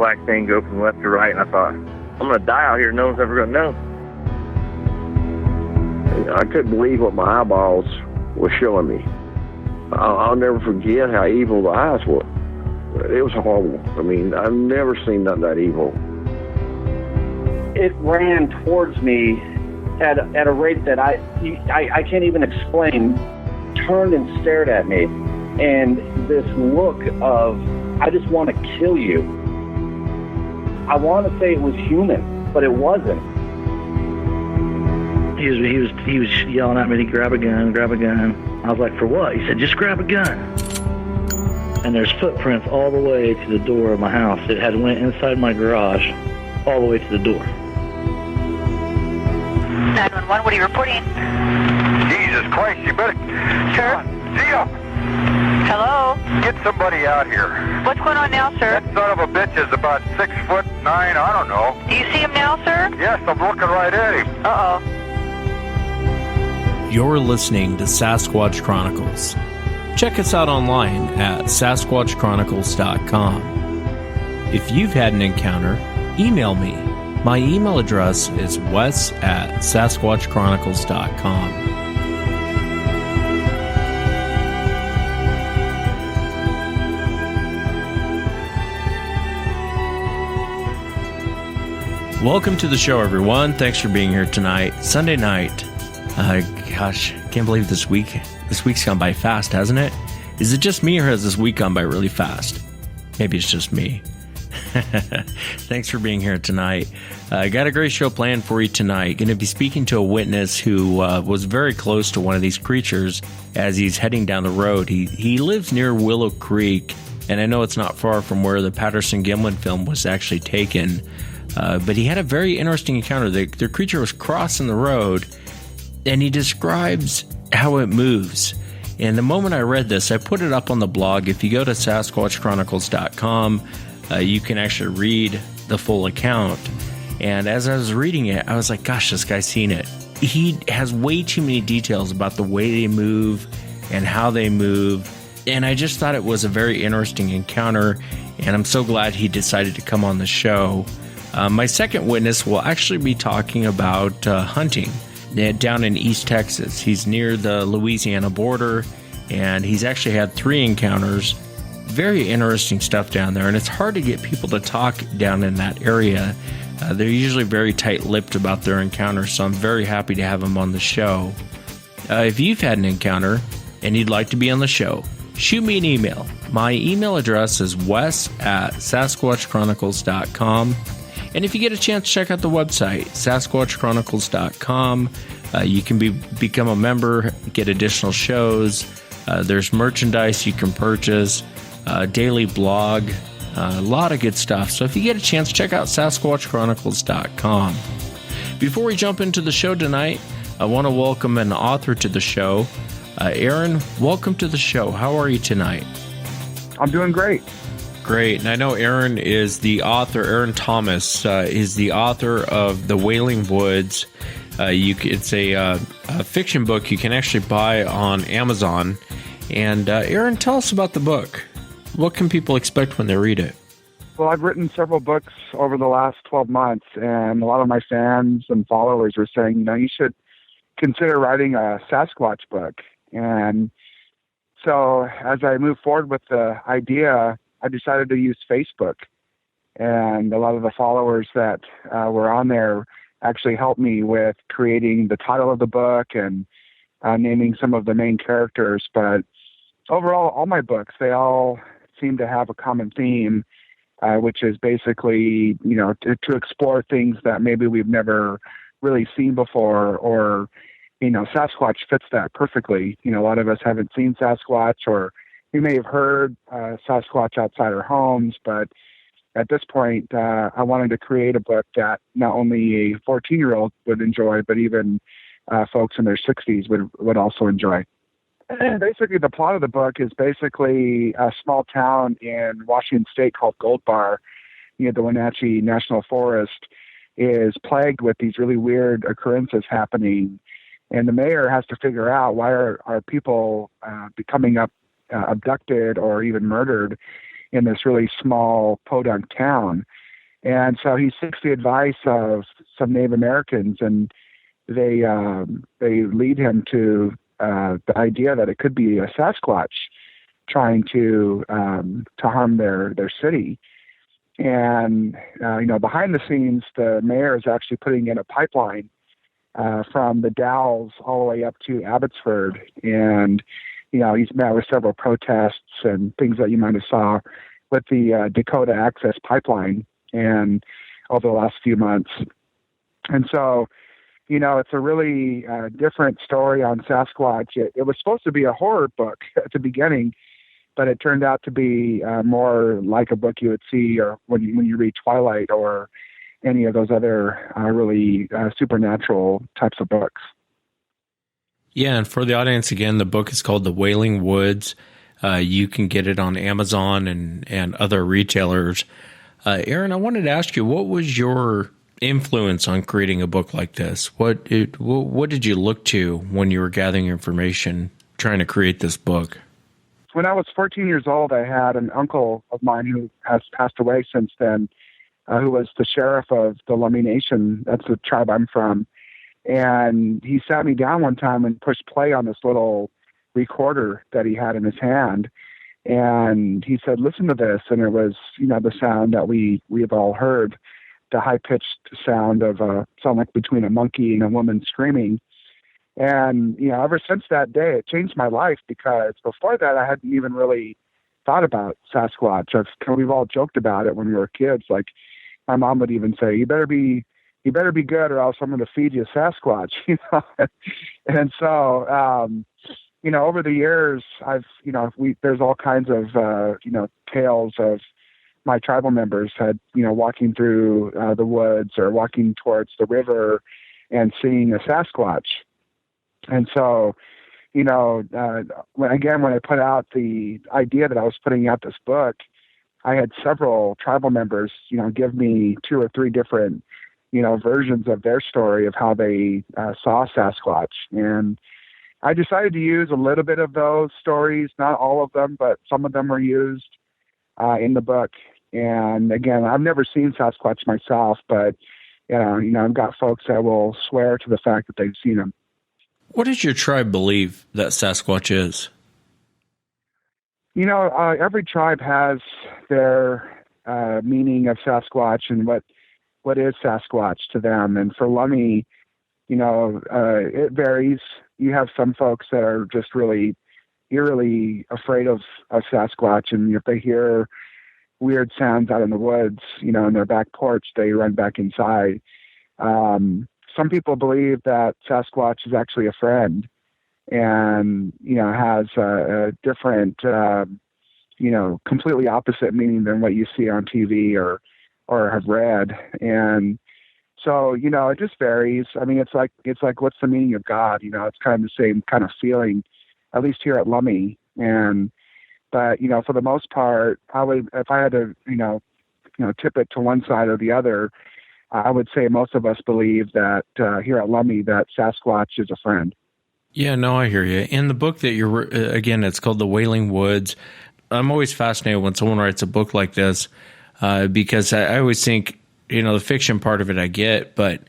black thing go from left to right, and I thought, I'm going to die out here. No one's ever going to know. I couldn't believe what my eyeballs were showing me. I'll never forget how evil the eyes were. It was horrible. I mean, I've never seen nothing that evil. It ran towards me at a rate that I can't even explain, turned and stared at me. And this look of, I just want to kill you. I want to say it was human, but it wasn't. He was yelling at me to grab a gun, grab a gun. I was like, for what? He said, just grab a gun. And there's footprints all the way to the door of my house. It had went inside my garage, all the way to the door. 911, what are you reporting? Jesus Christ, you better... Sir? See ya! Hello? Get somebody out here. What's going on now, sir? That son of a bitch is about 6'9", I don't know. Do you see him now, sir? Yes, I'm looking right at him. Uh-oh. You're listening to Sasquatch Chronicles. Check us out online at sasquatchchronicles.com. If you've had an encounter, email me. My email address is wes@sasquatchchronicles.com. Welcome to the show, everyone. Thanks for being here tonight. Sunday night. Gosh, can't believe this week's gone by fast, hasn't it? Is it just me, or has this week gone by really fast? Maybe it's just me. Thanks for being here tonight. I got a great show planned for you tonight. Going to be speaking to a witness who was very close to one of these creatures as he's heading down the road. He lives near Willow Creek, and I know it's not far from where the Patterson-Gimlin film was actually taken. But he had a very interesting encounter. The creature was crossing the road, and he describes how it moves. And the moment I read this, I put it up on the blog. If you go to sasquatchchronicles.com, you can actually read the full account. And as I was reading it, I was like, gosh, this guy's seen it. He has way too many details about the way they move and how they move. And I just thought it was a very interesting encounter, and I'm so glad he decided to come on the show. My second witness will actually be talking about hunting down in East Texas. He's near the Louisiana border, and he's actually had 3 encounters. Very interesting stuff down there, and it's hard to get people to talk down in that area. They're usually very tight-lipped about their encounters, so I'm very happy to have him on the show. If you've had an encounter and you'd like to be on the show, shoot me an email. My email address is wes@sasquatchchronicles.com. And if you get a chance, check out the website, sasquatchchronicles.com. You can become a member, get additional shows. There's merchandise you can purchase, daily blog, a lot of good stuff. So if you get a chance, check out sasquatchchronicles.com. Before we jump into the show tonight, I want to welcome an author to the show. Aaron, welcome to the show. How are you tonight? I'm doing great. Great. And I know Aaron is the author, Aaron Thomas is the author of The Wailing Woods. It's a fiction book you can actually buy on Amazon. And Aaron, tell us about the book. What can people expect when they read it? Well, I've written several books over the last 12 months, and a lot of my fans and followers are saying, you should consider writing a Sasquatch book. And so as I moved forward with the idea, I decided to use Facebook, and a lot of the followers that were on there actually helped me with creating the title of the book and naming some of the main characters. But overall, all my books, they all seem to have a common theme, which is basically, to explore things that maybe we've never really seen before, or, Sasquatch fits that perfectly. A lot of us haven't seen Sasquatch, or we may have heard Sasquatch outside our homes, but at this point, I wanted to create a book that not only a 14-year-old would enjoy, but even folks in their 60s would also enjoy. And basically, the plot of the book is basically a small town in Washington State called Gold Bar, near the Wenatchee National Forest, is plagued with these really weird occurrences happening. And the mayor has to figure out, why are people becoming abducted or even murdered. in this really small podunk town. And so he seeks the advice of some Native Americans, and they lead him to the idea that it could be a Sasquatch trying to harm their city. And behind the scenes, the mayor is actually putting in a pipeline from the Dalles all the way up to Abbotsford, and he's met with several protests and things that you might have saw with the Dakota Access Pipeline and over the last few months. And so, it's a really different story on Sasquatch. It was supposed to be a horror book at the beginning, but it turned out to be more like a book you would see or when you read Twilight or any of those other really supernatural types of books. Yeah, and for the audience, again, the book is called The Wailing Woods. You can get it on Amazon and other retailers. Aaron, I wanted to ask you, what was your influence on creating a book like this? What did you look to when you were gathering information, trying to create this book? When I was 14 years old, I had an uncle of mine who has passed away since then, who was the sheriff of the Lummi Nation. That's the tribe I'm from. And he sat me down one time and pushed play on this little recorder that he had in his hand. And he said, listen to this. And it was, the sound that we've all heard, the high-pitched sound of sound like between a monkey and a woman screaming. And, ever since that day, it changed my life, because before that, I hadn't even really thought about Sasquatch. We've all joked about it when we were kids. Like, my mom would even say, you better be good or else I'm going to feed you Sasquatch, And so, over the years, there's all kinds of, tales of my tribal members had, walking through the woods or walking towards the river and seeing a Sasquatch. And so, when I put out the idea that I was putting out this book, I had several tribal members, give me 2 or 3 different, versions of their story of how they saw Sasquatch. And I decided to use a little bit of those stories, not all of them, but some of them were used in the book. And again, I've never seen Sasquatch myself, but, I've got folks that will swear to the fact that they've seen him. What does your tribe believe that Sasquatch is? Every tribe has their meaning of Sasquatch and what is Sasquatch to them. And for Lummi, it varies. You have some folks that are just really eerily afraid of Sasquatch, and if they hear weird sounds out in the woods, in their back porch, they run back inside. Some people believe that Sasquatch is actually a friend and, has a different, completely opposite meaning than what you see on TV or have read. And so, it just varies. I mean, it's like, what's the meaning of God? It's kind of the same kind of feeling, at least here at Lummi. But, for the most part, if I had to, tip it to one side or the other, I would say most of us believe that here at Lummi that Sasquatch is a friend. Yeah, no, I hear you. In the book that again, it's called The Wailing Woods. I'm always fascinated when someone writes a book like this because I always think, the fiction part of it I get, but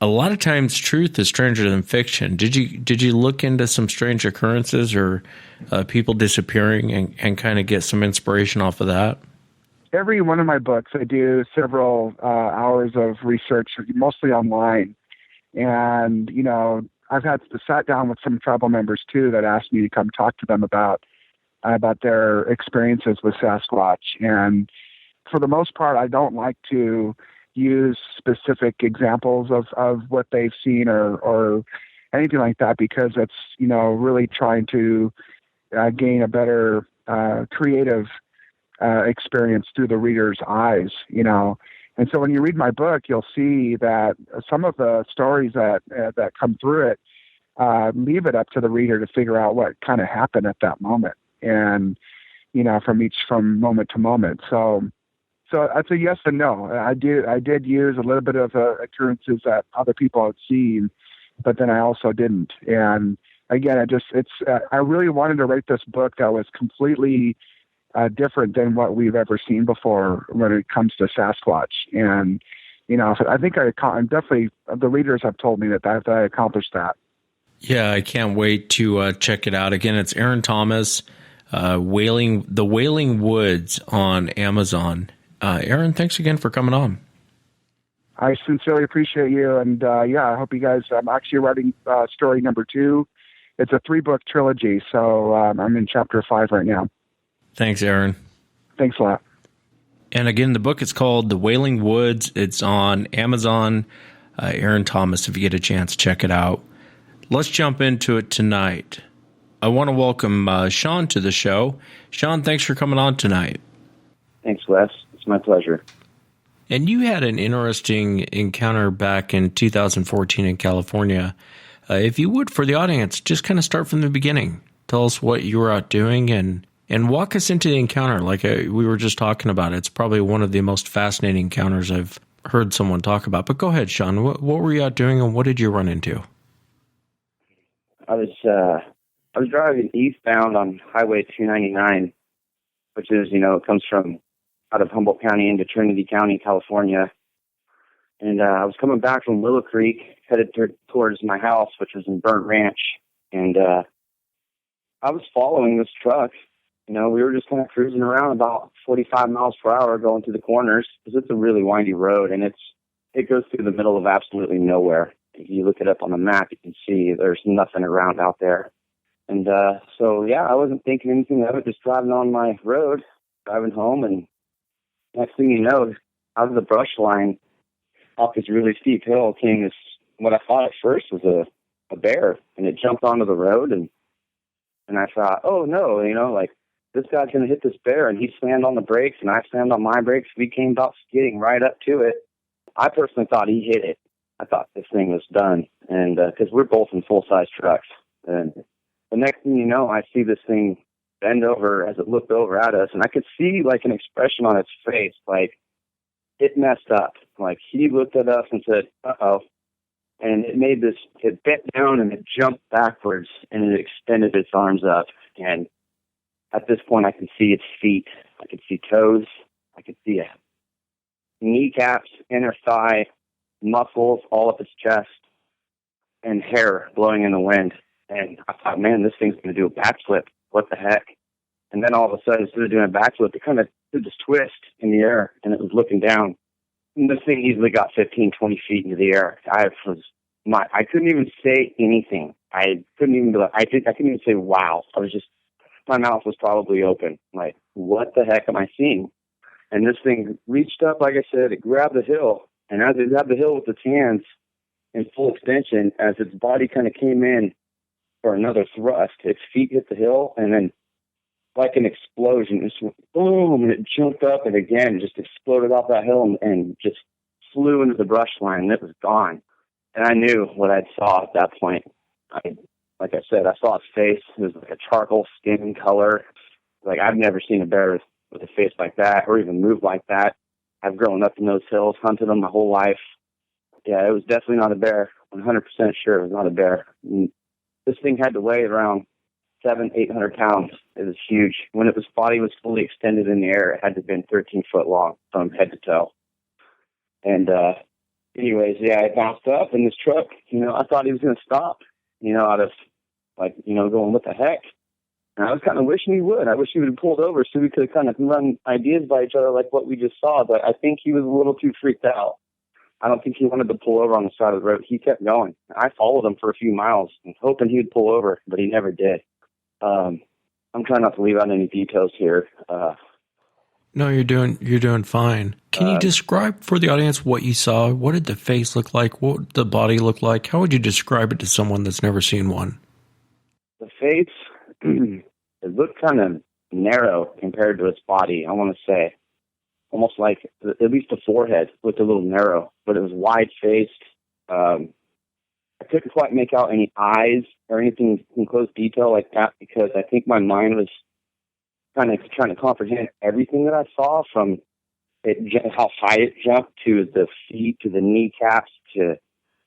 a lot of times truth is stranger than fiction. Did you look into some strange occurrences or people disappearing and kind of get some inspiration off of that? Every one of my books, I do several hours of research, mostly online. And, I've sat down with some tribal members, too, that asked me to come talk to them about their experiences with Sasquatch. And for the most part, I don't like to use specific examples of what they've seen or anything like that, because it's, really trying to gain a better creative experience through the reader's eyes, And so when you read my book, you'll see that some of the stories that come through it leave it up to the reader to figure out what kind of happened at that moment, and from moment to moment. So it's a yes and no. I did use a little bit of occurrences that other people had seen, but then I also didn't. And again, I really wanted to write this book that was completely different than what we've ever seen before when it comes to Sasquatch. And, I think I'm definitely, the readers have told me that I accomplished that. Yeah, I can't wait to check it out. Again, it's Aaron Thomas, The Wailing Woods on Amazon. Aaron, thanks again for coming on. I sincerely appreciate you. And, I hope you guys, I'm actually writing story number 2. It's a 3-book trilogy. So I'm in chapter 5 right now. Thanks, Aaron. Thanks a lot. And again, the book is called The Wailing Woods. It's on Amazon. Aaron Thomas, if you get a chance, check it out. Let's jump into it tonight. I want to welcome Shawn to the show. Shawn, thanks for coming on tonight. Thanks, Wes. It's my pleasure. And you had an interesting encounter back in 2014 in California. If you would, for the audience, just kind of start from the beginning. Tell us what you were out doing and walk us into the encounter like we were just talking about. It's probably one of the most fascinating encounters I've heard someone talk about. But go ahead, Shawn. What were you out doing and what did you run into? I was driving eastbound on Highway 299, which is, it comes from out of Humboldt County into Trinity County, California. And I was coming back from Willow Creek, headed towards my house, which was in Burnt Ranch. And I was following this truck. We were just kind of cruising around about 45 miles per hour going through the corners because it's a really windy road, and it goes through the middle of absolutely nowhere. If you look it up on the map, you can see there's nothing around out there. And I wasn't thinking anything of it, just driving on my road, driving home, and next thing you know, out of the brush line, off this really steep hill came this, what I thought at first was a bear, and it jumped onto the road, and I thought, oh no, this guy's going to hit this bear, and he slammed on the brakes, and I slammed on my brakes. We came about skidding right up to it. I personally thought he hit it. I thought this thing was done, and because we're both in full-size trucks. And the next thing you know, I see this thing bend over as it looked over at us, and I could see, like, an expression on its face, like, it messed up. Like, he looked at us and said, uh-oh. And it bent down, and it jumped backwards, and it extended its arms up, and at this point, I could see its feet. I could see toes. I could see kneecaps, inner thigh, muscles all up its chest, and hair blowing in the wind. And I thought, man, this thing's going to do a backflip. What the heck? And then all of a sudden, instead of doing a backflip, it kind of did this twist in the air, and it was looking down. And this thing easily got 15, 20 feet into the air. I couldn't even say anything. I couldn't even say wow. My mouth was probably open. Like, what the heck am I seeing? And this thing reached up, like I said, it grabbed the hill. And as it grabbed the hill with its hands in full extension, as its body kind of came in for another thrust, its feet hit the hill, and then like an explosion, it just went boom, and it jumped up and again just exploded off that hill and just flew into the brush line, and it was gone. And I knew what I saw at that point. Like I said, I saw its face. It was like a charcoal skin color. Like, I've never seen a bear with a face like that or even move like that. I've grown up in those hills, hunted them my whole life. Yeah, it was definitely not a bear. 100% sure it was not a bear. And this thing had to weigh around 700-800 pounds. It was huge. When its body was fully extended in the air, it had to have been 13 foot long from head to toe. And anyways, it bounced up, and this truck, I thought he was going to stop. Out of, going, what the heck? And I was kind of wishing he would. I wish he would have pulled over so we could have kind of run ideas by each other like what we just saw. But I think he was a little too freaked out. I don't think he wanted to pull over on the side of the road. He kept going. I followed him for a few miles and hoping he would pull over, but he never did. I'm trying not to leave out any details here. No, you're doing fine. Can you describe for the audience what you saw? What did the face look like? What did the body look like? How would you describe it to someone that's never seen one? The face, it looked kind of narrow compared to its body, I want to say. Almost like, at least the forehead looked a little narrow, but it was wide-faced. I couldn't quite make out any eyes or anything in close detail like that because I think my mind was kind of trying to comprehend everything that I saw, from how high it jumped to the feet, to the kneecaps, to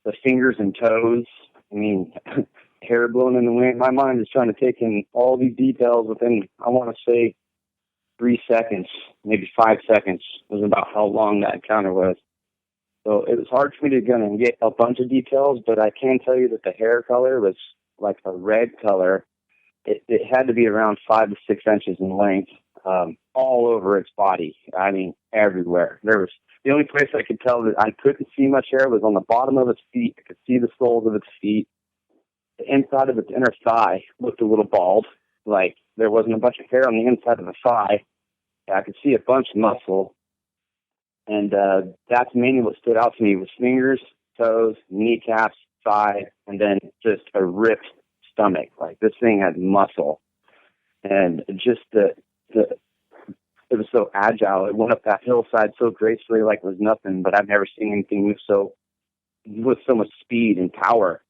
the fingers and toes. I mean, hair blowing in the wind. My mind is trying to take in all these details within, I want to say, 3 seconds, maybe 5 seconds was about how long that encounter was. So it was hard for me to get a bunch of details, but I can tell you that the hair color was like a red color. It had to be around 5 to 6 inches in length, all over its body. I mean, everywhere. There was the only place I could tell that I couldn't see much hair was on the bottom of its feet. I could see the soles of its feet. The inside of its inner thigh looked a little bald, like there wasn't a bunch of hair on the inside of the thigh. I could see a bunch of muscle. And that's mainly what stood out to me was fingers, toes, kneecaps, thigh, and then just a ripped stomach. Like this thing had muscle. And just it was so agile. It went up that hillside so gracefully like it was nothing, but I've never seen anything move with so much speed and power.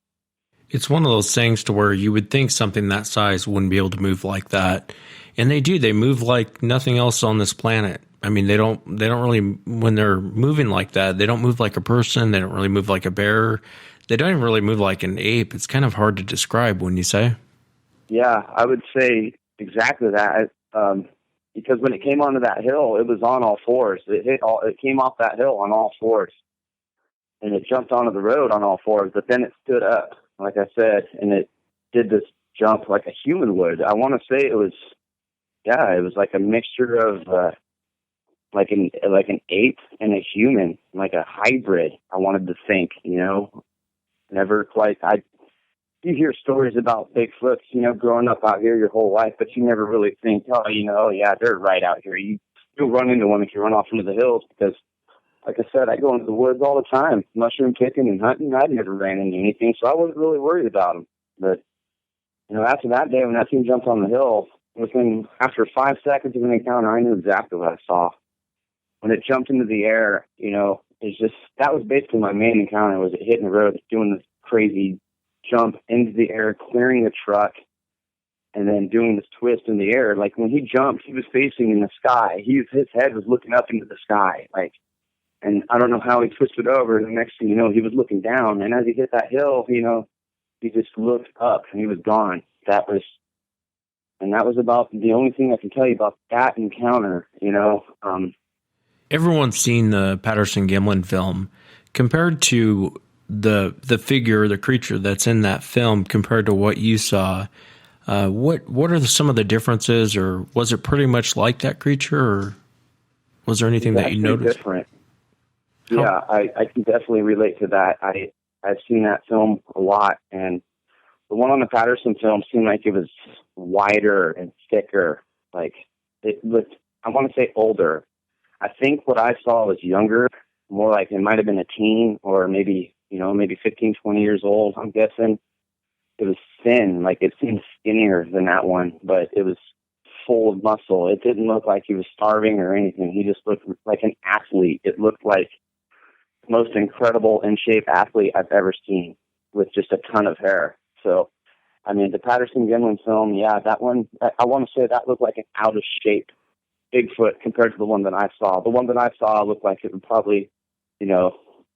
It's one of those things to where you would think something that size wouldn't be able to move like that. And they do. They move like nothing else on this planet. I mean, they don't really, when they're moving like that, they don't move like a person. They don't really move like a bear. They don't even really move like an ape. It's kind of hard to describe, wouldn't you say? Yeah, I would say exactly that. Because when it came onto that hill, it was on all fours. It came off that hill on all fours. And it jumped onto the road on all fours, but then it stood up, like I said, and it did this jump like a human would. I want to say it was like a mixture of like an ape and a human, like a hybrid. I wanted to think, never quite. You hear stories about Bigfoots, growing up out here your whole life, but you never really think, they're right out here. You'll run into one if you run off into the hills because, like I said, I go into the woods all the time, mushroom picking and hunting. I never ran into anything, so I wasn't really worried about them. But, after that day when that thing jumped on the hill, after 5 seconds of an encounter, I knew exactly what I saw. When it jumped into the air, that was basically my main encounter, was it hitting the road, doing this crazy jump into the air, clearing the truck, and then doing this twist in the air. Like when he jumped, he was facing in the sky. His head was looking up into the sky, and I don't know how he twisted over. And the next thing you know, he was looking down. And as he hit that hill, he just looked up and he was gone. That was about the only thing I can tell you about that encounter. Everyone's seen the Patterson-Gimlin film. Compared to the figure, the creature that's in that film, compared to what you saw, what are some of the differences, or was it pretty much like that creature, or was there anything that you noticed? Different. Yeah, I can definitely relate to that. I've seen that film a lot, and the one on the Patterson film seemed like it was wider and thicker. Like it looked, I want to say older. I think what I saw was younger, more like it might have been a teen or maybe 15, 20 years old, I'm guessing. It was thin, like it seemed skinnier than that one, but it was full of muscle. It didn't look like he was starving or anything. He just looked like an athlete. It looked like the most incredible in-shape athlete I've ever seen with just a ton of hair. So, the Patterson-Gimlin film, that one, I want to say that looked like an out-of-shape Bigfoot compared to the one that I saw. The one that I saw looked like it would probably,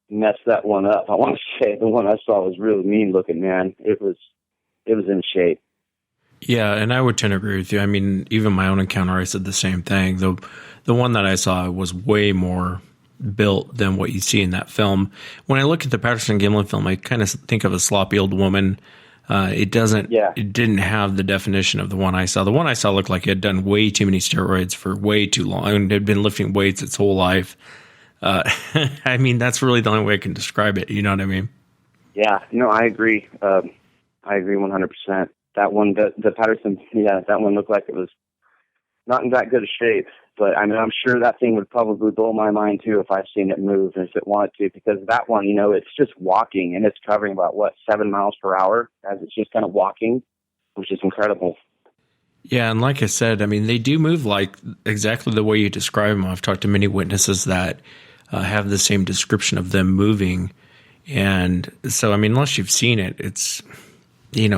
mess that one up. I want to say the one I saw was really mean looking, man. It was in shape. Yeah, and I would tend to agree with you. Even my own encounter, I said the same thing. The one that I saw was way more built than what you see in that film. When I look at the Patterson-Gimlin film, I kind of think of a sloppy old woman. It didn't have the definition of the one I saw. The one I saw looked like it had done way too many steroids for way too long and had been lifting weights its whole life. That's really the only way I can describe it. You know what I mean? Yeah, I agree. I agree 100%. That one, the Patterson, that one looked like it was not in that good a shape. But I'm sure that thing would probably blow my mind too if I've seen it move and if it wanted to, because that one, it's just walking and it's covering about 7 miles per hour as it's just kind of walking, which is incredible. Yeah, and like I said, they do move like exactly the way you describe them. I've talked to many witnesses that have the same description of them moving, and so unless you've seen it, it's you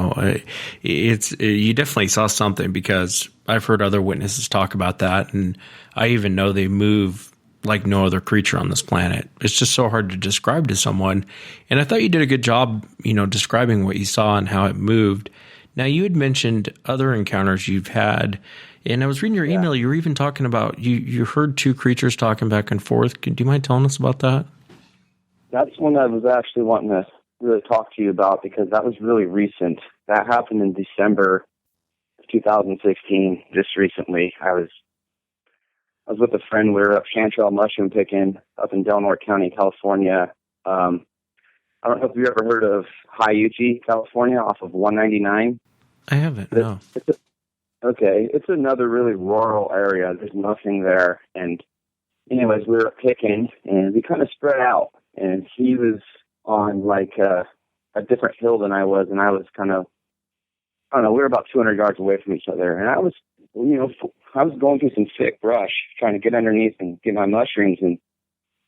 definitely saw something, because I've heard other witnesses talk about that, and I even know they move like no other creature on this planet. It's just so hard to describe to someone, and I thought you did a good job, describing what you saw and how it moved. Now, you had mentioned other encounters you've had. And I was reading your email. You were even talking about you heard two creatures talking back and forth. Do you mind telling us about that? That's one I was actually wanting to really talk to you about because that was really recent. That happened in December of 2016, just recently. I was with a friend. We were up chanterelle mushroom picking up in Del Norte County, California. I don't know if you've ever heard of Hiuchi, California, off of 199. I haven't, no. It's another really rural area. There's nothing there. And anyways, we were picking, and we kind of spread out. And he was on, like, a different hill than I was, and I was kind of, I don't know, we were about 200 yards away from each other. And I was, I was going through some thick brush, trying to get underneath and get my mushrooms, and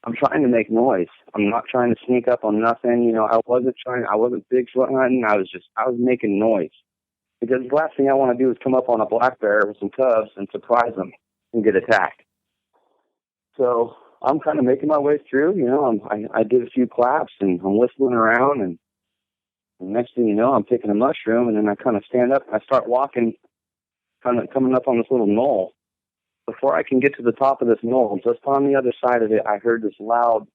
I'm trying to make noise. I'm not trying to sneak up on nothing. I wasn't Bigfoot hunting. I was making noise. Because the last thing I want to do is come up on a black bear with some cubs and surprise them and get attacked. So I'm kind of making my way through. I did a few claps and I'm whistling around, and the next thing you know, I'm picking a mushroom, and then I kind of stand up and I start walking, kind of coming up on this little knoll. Before I can get to the top of this knoll, just on the other side of it, I heard this loud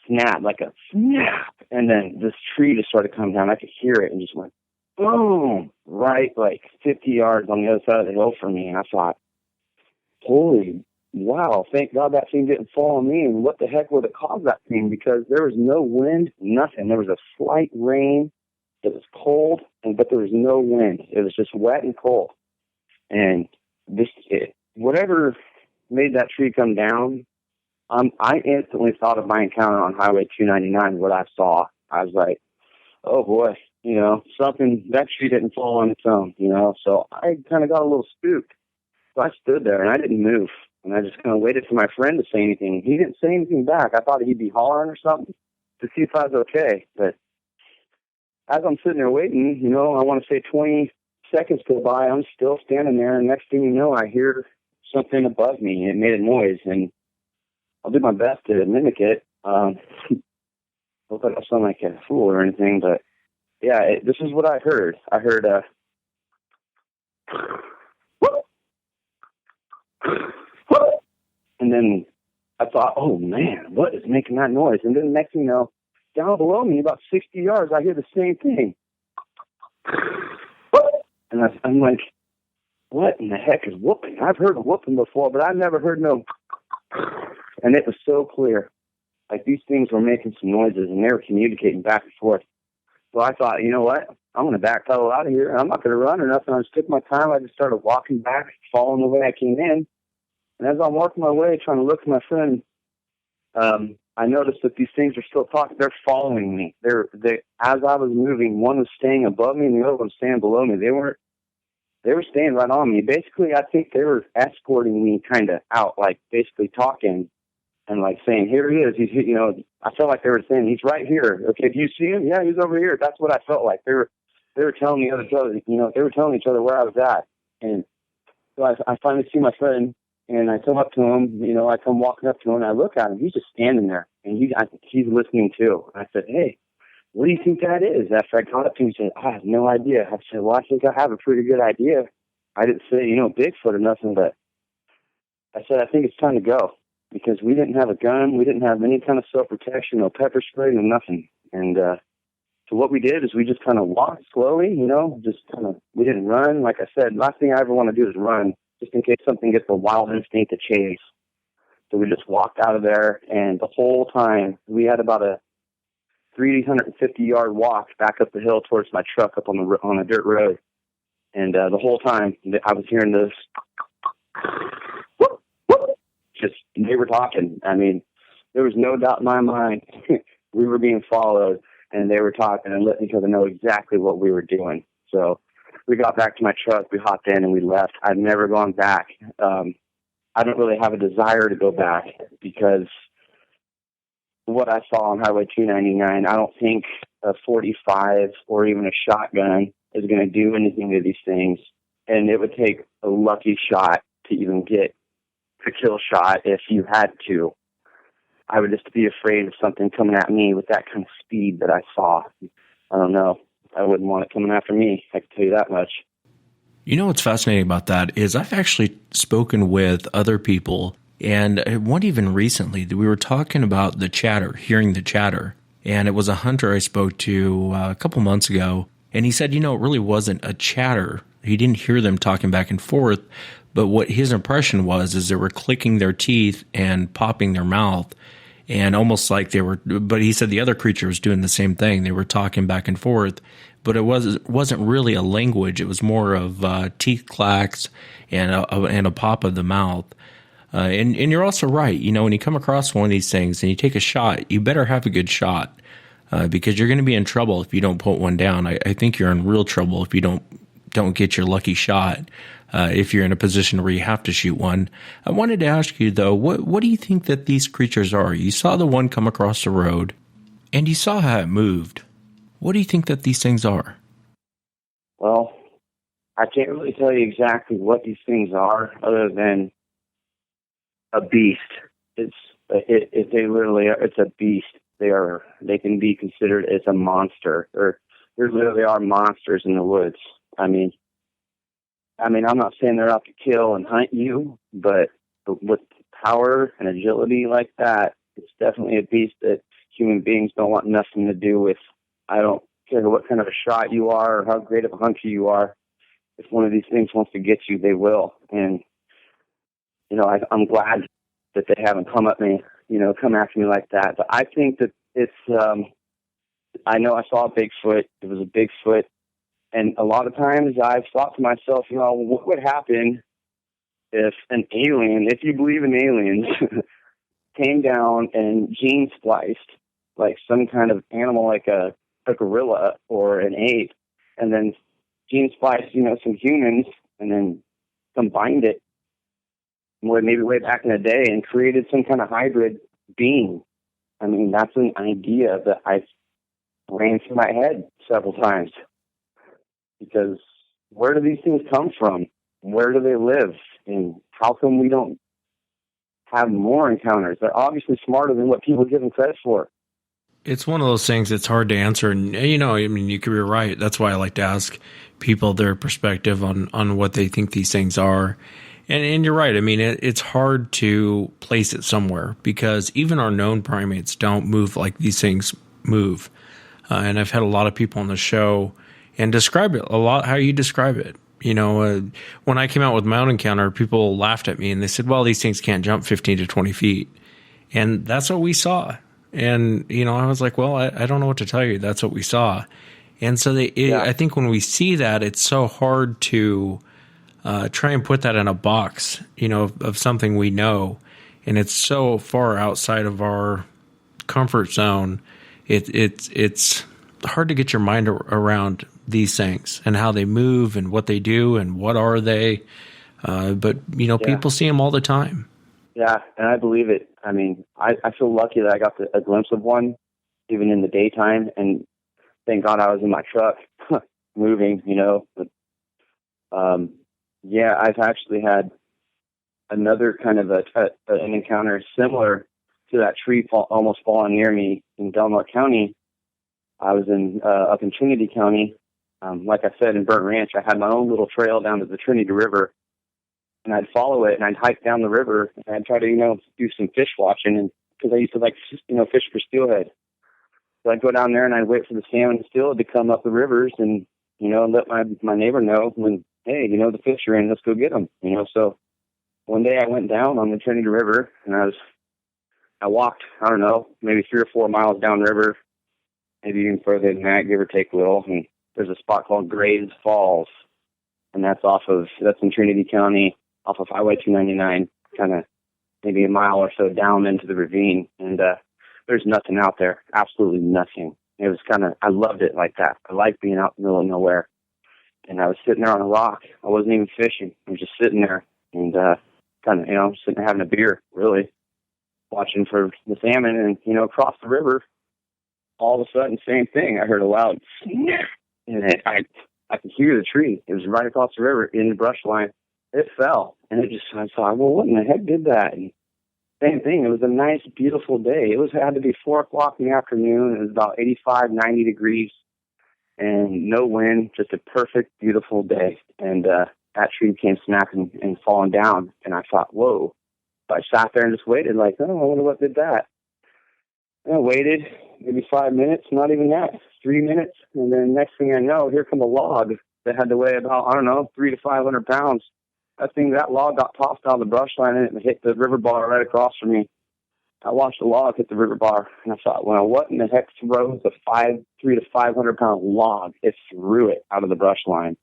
snap, like a snap, and then this tree just started coming down. I could hear it and just went boom, right like 50 yards on the other side of the hill from me. And I thought, holy wow, thank God that thing didn't fall on me. And what the heck would have caused that thing? Because there was no wind, nothing. There was a slight rain. It was cold, but there was no wind. It was just wet and cold. And whatever made that tree come down, I instantly thought of my encounter on Highway 299, what I saw. I was like, oh boy, something, that tree didn't fall on its own, so I kind of got a little spooked. So I stood there and I didn't move, and I just kind of waited for my friend to say anything. He didn't say anything back. I thought he'd be hollering or something to see if I was okay, but as I'm sitting there waiting, I want to say 20 seconds go by, I'm still standing there, and next thing you know, I hear something above me. It made a noise, and I'll do my best to mimic it. Hope I don't sound like a fool or anything, but yeah, this is what I heard. I heard and then I thought, oh man, what is making that noise? And then the next thing you know, down below me, about 60 yards, I hear the same thing. And I'm like, what in the heck is whooping? I've heard of whooping before, but I've never heard no. And it was so clear. Like, these things were making some noises, and they were communicating back and forth. So I thought, you know what? I'm going to backpedal out of here. I'm not going to run or nothing. I just took my time. I just started walking back, following the way I came in. And as I'm walking my way, trying to look at my friend, I noticed that these things are still talking. They're following me. They as I was moving, one was staying above me and the other one was staying below me. They were staying right on me. Basically, I think they were escorting me kind of out, like basically talking and like saying, here he is. I felt like they were saying, he's right here. Okay, do you see him? Yeah, he's over here. That's what I felt like. They were telling each other where I was at. And so I finally see my friend, and I come up to him. I come walking up to him, and I look at him. He's just standing there, and he's listening too. And I said, hey, what do you think that is? After I got up to him, he said, I have no idea. I said, well, I think I have a pretty good idea. I didn't say, Bigfoot or nothing, but I said, I think it's time to go, because we didn't have a gun. We didn't have any kind of self-protection, no pepper spray, no nothing. And so what we did is we just kind of walked slowly, we didn't run. Like I said, last thing I ever want to do is run, just in case something gets the wild instinct to chase. So we just walked out of there, and the whole time we had about a 350-yard walk back up the hill towards my truck up on a dirt road. And the whole time I was hearing this, just, they were talking. I mean, there was no doubt in my mind we were being followed, and they were talking and letting each other know exactly what we were doing. So we got back to my truck, we hopped in, and we left. I've never gone back. I don't really have a desire to go back, because what I saw on Highway 299, I don't think a 45 or even a shotgun is going to do anything to these things. And it would take a lucky shot to even get a kill shot if you had to. I would just be afraid of something coming at me with that kind of speed that I saw. I don't know. I wouldn't want it coming after me. I can tell you that much. You know what's fascinating about that is I've actually spoken with other people, and one even recently, we were talking about the chatter, hearing the chatter. And it was a hunter I spoke to a couple months ago, and he said, it really wasn't a chatter. He didn't hear them talking back and forth, but what his impression was is they were clicking their teeth and popping their mouth, and almost like they were, but he said the other creature was doing the same thing. They were talking back and forth, but it wasn't really a language. It was more of teeth clacks and a pop of the mouth. And you're also right. When you come across one of these things and you take a shot, you better have a good shot because you're going to be in trouble if you don't put one down. I think you're in real trouble if you don't get your lucky shot. If you're in a position where you have to shoot one. I wanted to ask you though, what do you think that these creatures are? You saw the one come across the road, and you saw how it moved. What do you think that these things are? Well, I can't really tell you exactly what these things are, other than a beast. They literally are. It's a beast. They can be considered as a monster, or there literally are monsters in the woods. I mean, I'm not saying they're out to kill and hunt you, but with power and agility like that, it's definitely a beast that human beings don't want nothing to do with. I don't care what kind of a shot you are or how great of a hunter you are. If one of these things wants to get you, they will. And I'm glad that they haven't come after me like that. But I think that it's, I know I saw a Bigfoot. It was a Bigfoot. And a lot of times I've thought to myself, what would happen if an alien, if you believe in aliens, came down and gene spliced like some kind of animal, like a gorilla or an ape, and then gene spliced, some humans, and then combined it maybe way back in the day and created some kind of hybrid being. I mean, that's an idea that I ran through my head several times. Because where do these things come from? Where do they live? And how come we don't have more encounters? They're obviously smarter than what people give them credit for. It's one of those things that's hard to answer. And, you could be right. That's why I like to ask people their perspective on what they think these things are. And you're right. I mean, it's hard to place it somewhere because even our known primates don't move like these things move. And I've had a lot of people on the show and describe it a lot how you describe it. When I came out with Mountain Encounter, people laughed at me and they said, well, these things can't jump 15 to 20 feet. And that's what we saw. And, I was like, well, I don't know what to tell you. That's what we saw. And so I think when we see that, it's so hard to try and put that in a box, of something we know. And it's so far outside of our comfort zone. It's hard to get your mind around these things and how they move and what they do and what are they. But people see them all the time. Yeah, and I believe it. I mean, I feel lucky that I got a glimpse of one, even in the daytime, and thank God I was in my truck moving, But, I've actually had another kind of an encounter similar to that tree almost falling near me in Delmar County. I was up in Trinity County. Like I said, in Burnt Ranch, I had my own little trail down to the Trinity River, and I'd follow it, and I'd hike down the river, and I'd try to, do some fish watching, and because I used to fish for steelhead. So I'd go down there, and I'd wait for the salmon and steelhead to come up the rivers, and, let my neighbor know when, hey, the fish are in, let's go get them, So one day I went down on the Trinity River, and I walked, I don't know, maybe 3 or 4 miles downriver, maybe even further than that, give or take a little, and there's a spot called Graves Falls, and that's in Trinity County, off of Highway 299, kind of maybe a mile or so down into the ravine, and there's nothing out there, absolutely nothing. It was I loved it like that. I like being out in the middle of nowhere, and I was sitting there on a rock. I wasn't even fishing. I was just sitting there and sitting there having a beer, really, watching for the salmon, and, across the river, all of a sudden, same thing. I heard a loud snap, and I could hear the tree. It was right across the river in the brush line. It fell, and I thought, well, what in the heck did that? And same thing. It was a nice, beautiful day. It had to be 4 o'clock in the afternoon. It was about 85, 90 degrees, and no wind, just a perfect, beautiful day. And that tree came snapping and falling down, and I thought, whoa. So I sat there and just waited, like, oh, I wonder what did that. And I waited maybe 5 minutes, not even that, 3 minutes, and then next thing I know, here come a log that had to weigh about, 300 to 500 pounds. That log got tossed out of the brush line and it hit the river bar right across from me. I watched the log hit the river bar, and I thought, well, what in the heck throws a 300 to 500 pound log? It threw it out of the brush line.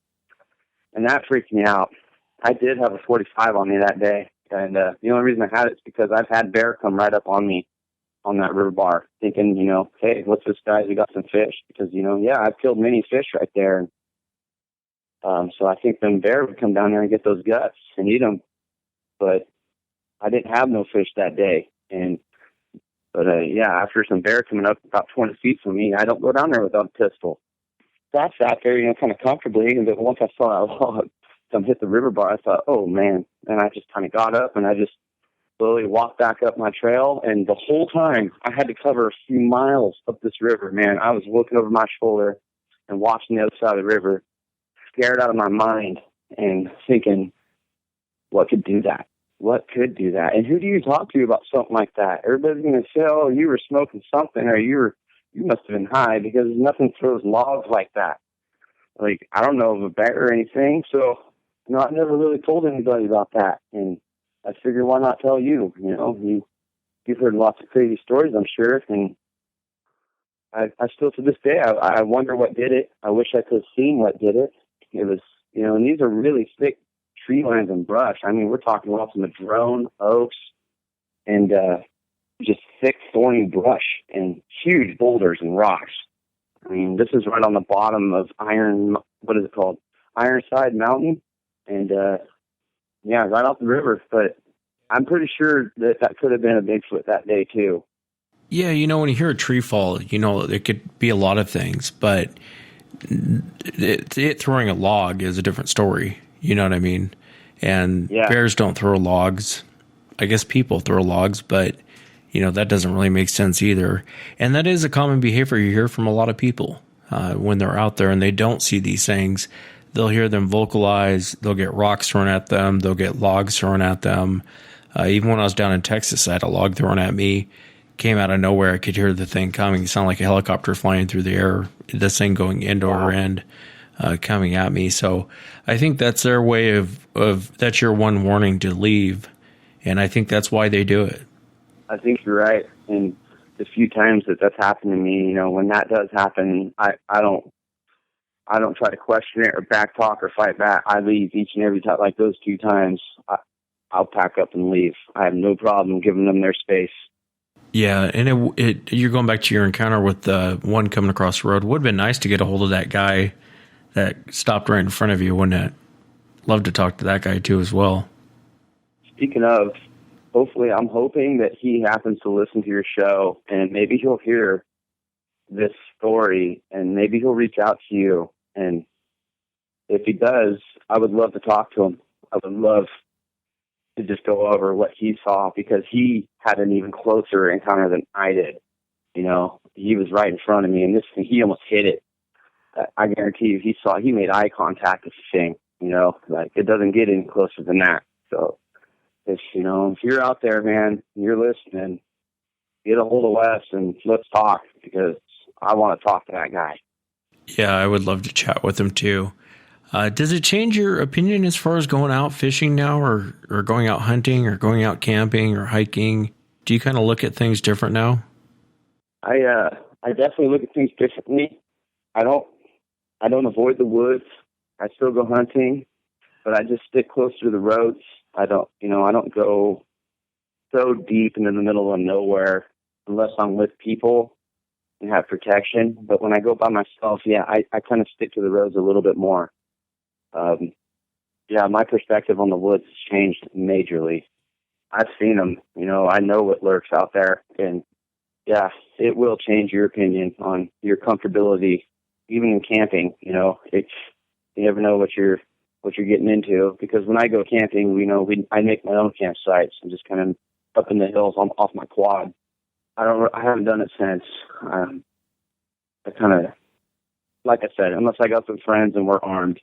And that freaked me out. I did have a 45 on me that day, and the only reason I had it is because I've had bear come right up on me on that river bar, thinking, hey, what's this guy? We got some fish. Because, I've killed many fish right there. And so I think them bear would come down there and get those guts and eat them. But I didn't have no fish that day. But after some bear coming up about 20 feet from me, I don't go down there without a pistol. So I sat there, kind of comfortably. And then once I saw that log come hit the river bar, I thought, oh, man. And I just kind of got up and I just slowly walked back up my trail. And the whole time I had to cover a few miles up this river, man. I was looking over my shoulder and watching the other side of the river, scared out of my mind and thinking, what could do that? What could do that? And who do you talk to about something like that? Everybody's going to say, oh, you were smoking something, or you must have been high, because nothing throws logs like that. Like, I don't know of a bear or anything, so, I never really told anybody about that. And I figured, why not tell you? You've heard lots of crazy stories, I'm sure, and I still, to this day, I wonder what did it. I wish I could have seen what did it. It was, and these are really thick tree lines and brush. I mean, we're talking lots of madrone, oaks, and just thick, thorny brush and huge boulders and rocks. I mean, this is right on the bottom of Ironside Mountain, and right off the river. But I'm pretty sure that could have been a Bigfoot that day too. Yeah, when you hear a tree fall, it could be a lot of things, but it throwing a log is a different story. You know what I mean? And bears don't throw logs. I guess people throw logs, but, that doesn't really make sense either. And that is a common behavior you hear from a lot of people when they're out there and they don't see these things. They'll hear them vocalize. They'll get rocks thrown at them. They'll get logs thrown at them. Even when I was down in Texas, I had a log thrown at me. Came out of nowhere. I could hear the thing coming. It sounded like a helicopter flying through the air. This thing going end over end, coming at me. So I think that's their way of that's your one warning to leave. And I think that's why they do it. I think you're right. And the few times that's happened to me, when that does happen, I don't try to question it or backtalk or fight back. I leave each and every time. Like those 2 times, I'll pack up and leave. I have no problem giving them their space. Yeah, and you're going back to your encounter with the one coming across the road. Would have been nice to get a hold of that guy that stopped right in front of you, wouldn't it? Love to talk to that guy too as well. Speaking of, hopefully, I'm hoping that he happens to listen to your show, and maybe he'll hear this story, and maybe he'll reach out to you. And if he does, I would love to talk to him. I would love to just go over what he saw, because he had an even closer encounter than I did. He was right in front of me, and he almost hit it. I guarantee you, he made eye contact with the thing. Like, it doesn't get any closer than that. So, if you're out there, man, and you're listening, get a hold of Wes and let's talk, because I want to talk to that guy. Yeah, I would love to chat with him too. Does it change your opinion as far as going out fishing now, or going out hunting, or going out camping or hiking? Do you kind of look at things different now? I definitely look at things differently. I don't avoid the woods. I still go hunting, but I just stick closer to the roads. I don't go so deep into the middle of nowhere unless I'm with people and have protection. But when I go by myself, I kind of stick to the roads a little bit more. My perspective on the woods has changed majorly. I've seen them, I know what lurks out there, and it will change your opinion on your comfortability, even in camping. You never know what you're getting into, because when I go camping, I make my own campsites and just kind of up in the hills off my quad. I haven't done it since. I kind of like I said, unless I got some friends and we're armed.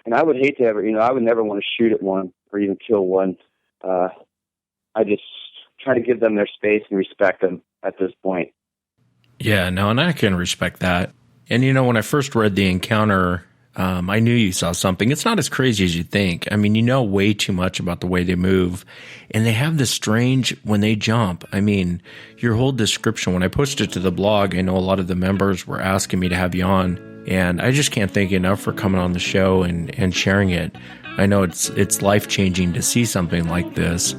And I would hate to ever, I would never want to shoot at one or even kill one. I just try to give them their space and respect them at this point. Yeah, no, and I can respect that. And, when I first read the encounter, I knew you saw something. It's not as crazy as you think. I mean, you know way too much about the way they move. And they have this strange, when they jump, I mean, your whole description, when I posted it to the blog, I know a lot of the members were asking me to have you on. And I just can't thank you enough for coming on the show and sharing it. I know it's life-changing to see something like this.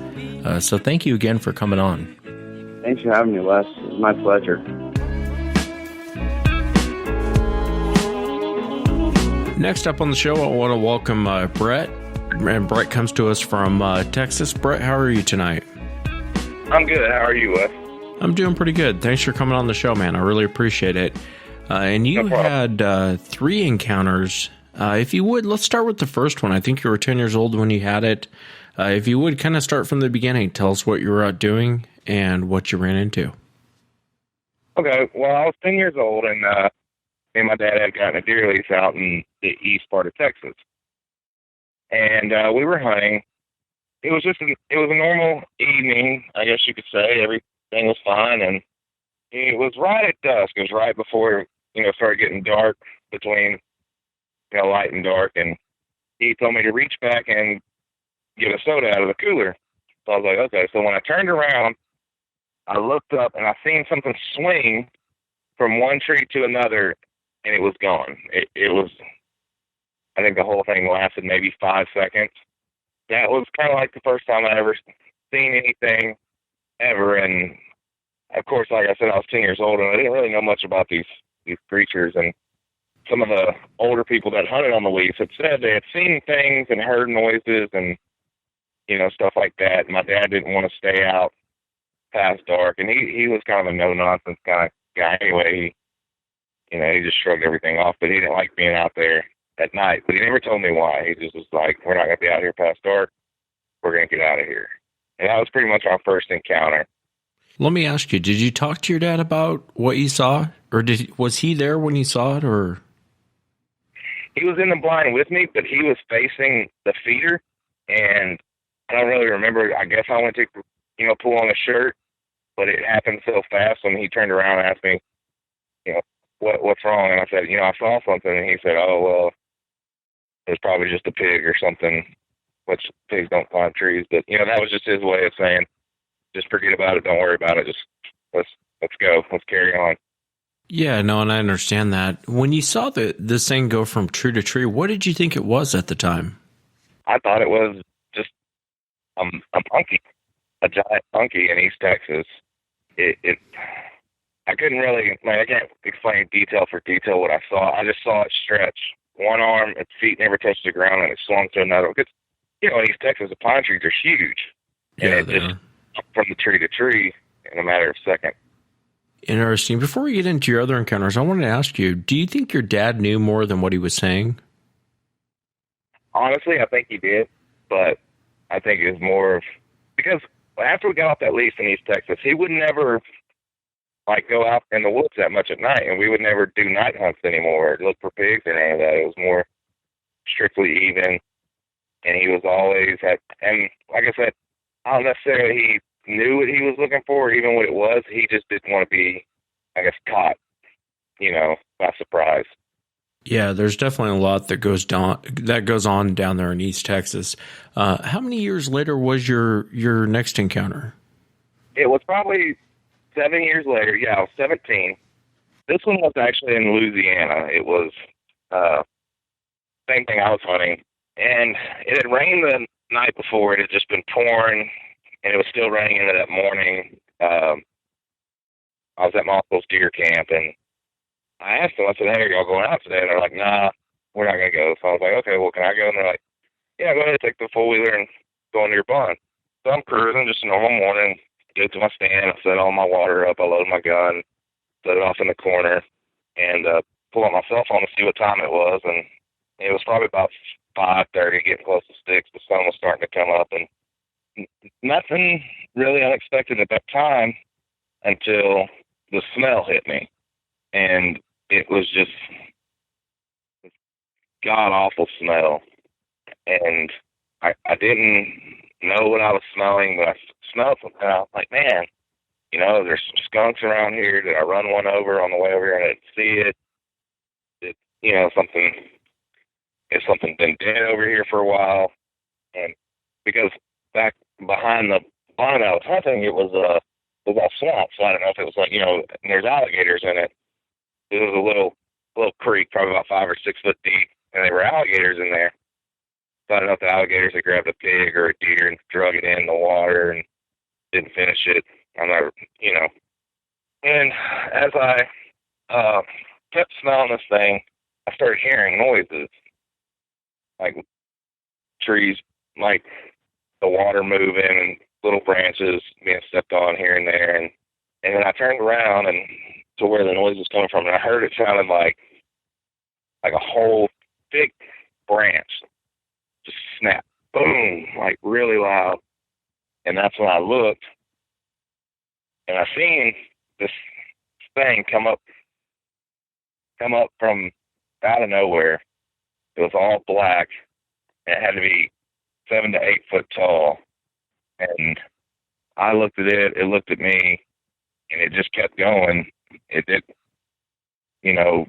So thank you again for coming on. Thanks for having me, Wes. It's my pleasure. Next up on the show, I want to welcome Brett. And Brett comes to us from Texas. Brett, how are you tonight? I'm good. How are you, Wes? I'm doing pretty good. Thanks for coming on the show, man. I really appreciate it. And you had 3 encounters. If you would, let's start with the first one. I think you were 10 years old when you had it. If you would, kind of start from the beginning. Tell us what you were out doing and what you ran into. Okay. Well, I was 10 years old, and me and my dad had gotten a deer lease out in the east part of Texas. And we were hunting. It was a normal evening, I guess you could say. Everything was fine, and it was right at dusk. It was right before, it started getting dark, between, light and dark. And he told me to reach back and get a soda out of the cooler. So I was like, okay. So when I turned around, I looked up and I seen something swing from one tree to another, and it was gone. It was, I think the whole thing lasted maybe 5 seconds. That was kind of like the first time I ever seen anything ever. And of course, like I said, I was 10 years old, and I didn't really know much about these creatures. And some of the older people that hunted on the lease had said they had seen things and heard noises and, stuff like that. My dad didn't want to stay out past dark, and he was kind of a no-nonsense kind of guy anyway. He just shrugged everything off, but he didn't like being out there at night. But he never told me why. He just was like, we're not going to be out here past dark. We're going to get out of here. And that was pretty much our first encounter. Let me ask you, did you talk to your dad about what you saw? Or was he there when you saw it? Or he was in the blind with me, but he was facing the feeder, and I don't really remember. I guess I went to, pull on a shirt, but it happened so fast when he turned around and asked me, what's wrong? And I said, I saw something. And he said, oh, well, it's probably just a pig or something, which pigs don't climb trees. But, that was just his way of saying, just forget about it. Don't worry about it. Just let's go. Let's carry on. Yeah, no, and I understand that. When you saw this thing go from tree to tree, what did you think it was at the time? I thought it was just a monkey, a giant monkey in East Texas. I couldn't really, I can't explain detail for detail what I saw. I just saw it stretch. One arm, its feet never touched the ground, and it swung to another. Because, in East Texas, the pine trees are huge. Yeah, and it just from the tree to tree in a matter of seconds. Interesting. Before we get into your other encounters, I wanted to ask you, do you think your dad knew more than what he was saying? Honestly, I think he did, but I think it was more of, because after we got off that lease in East Texas, he would never go out in the woods that much at night, and we would never do night hunts anymore, look for pigs or any of that. It was more strictly even, and he was always and like I said, I don't necessarily he knew what he was looking for, or even what it was. He just didn't want to be, I guess, caught, by surprise. Yeah, there's definitely a lot that goes on down there in East Texas. How many years later was your next encounter? It was probably 7 years later. Yeah, I was 17. This one was actually in Louisiana. It was same thing. I was hunting, and it had rained the night before. It had just been pouring, and it was still raining into that morning. I was at my uncle's deer camp, and I asked them, I said, hey, are y'all going out today? And they're like, nah, we're not going to go. So I was like, okay, well, can I go? And they're like, yeah, go ahead, take the four-wheeler and go into your barn. So I'm cruising, just a normal morning, get to my stand, I set all my water up, I load my gun, set it off in the corner, and pull out my cell phone to see what time it was. And it was probably about 5:30, getting close to 6. The sun was starting to come up, and nothing really unexpected at that time until the smell hit me. And it was just god-awful smell. And I didn't know what I was smelling, but I smelled something. I was like, man, you know, there's some skunks around here. Did I run one over on the way over here and I didn't see it? Did, you know, if something been dead over here for a while? And because back behind the barn I was hunting, it was all swamp, so I don't know if it was like, you know, there's alligators in it. It was a little creek, probably about 5 or 6 foot deep, and there were alligators in there. So I don't know if the alligators had grabbed a pig or a deer and drug it in the water and didn't finish it. I'm not, you know. And as I kept smelling this thing, I started hearing noises, like trees, like the water moving and little branches being stepped on here and there. And then I turned around and to where the noise was coming from, and I heard it sounded like a whole big branch just snap, boom, like really loud. And that's when I looked, and I seen this thing come up from out of nowhere. It was all black, and it had to be 7 to 8 foot tall. And I looked at it, it looked at me, and it just kept going. It did, you know,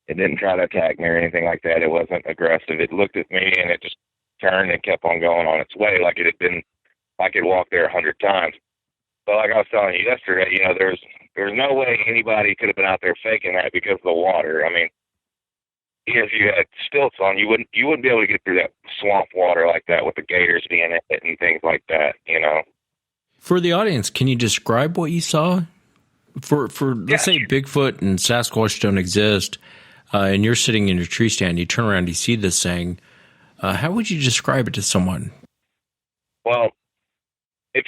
it didn't try to attack me or anything like that. It wasn't aggressive. It looked at me, and it just turned and kept on going on its way like it had been, like it walked there 100 times. But like I was telling you yesterday, you know, there's no way anybody could have been out there faking that because of the water. I mean, if you had stilts on, you wouldn't be able to get through that swamp water like that with the gators being in it and things like that, you know. For the audience, can you describe what you saw? For let's say Bigfoot and Sasquatch don't exist, and you're sitting in your tree stand, you turn around, you see this thing. How would you describe it to someone? Well, if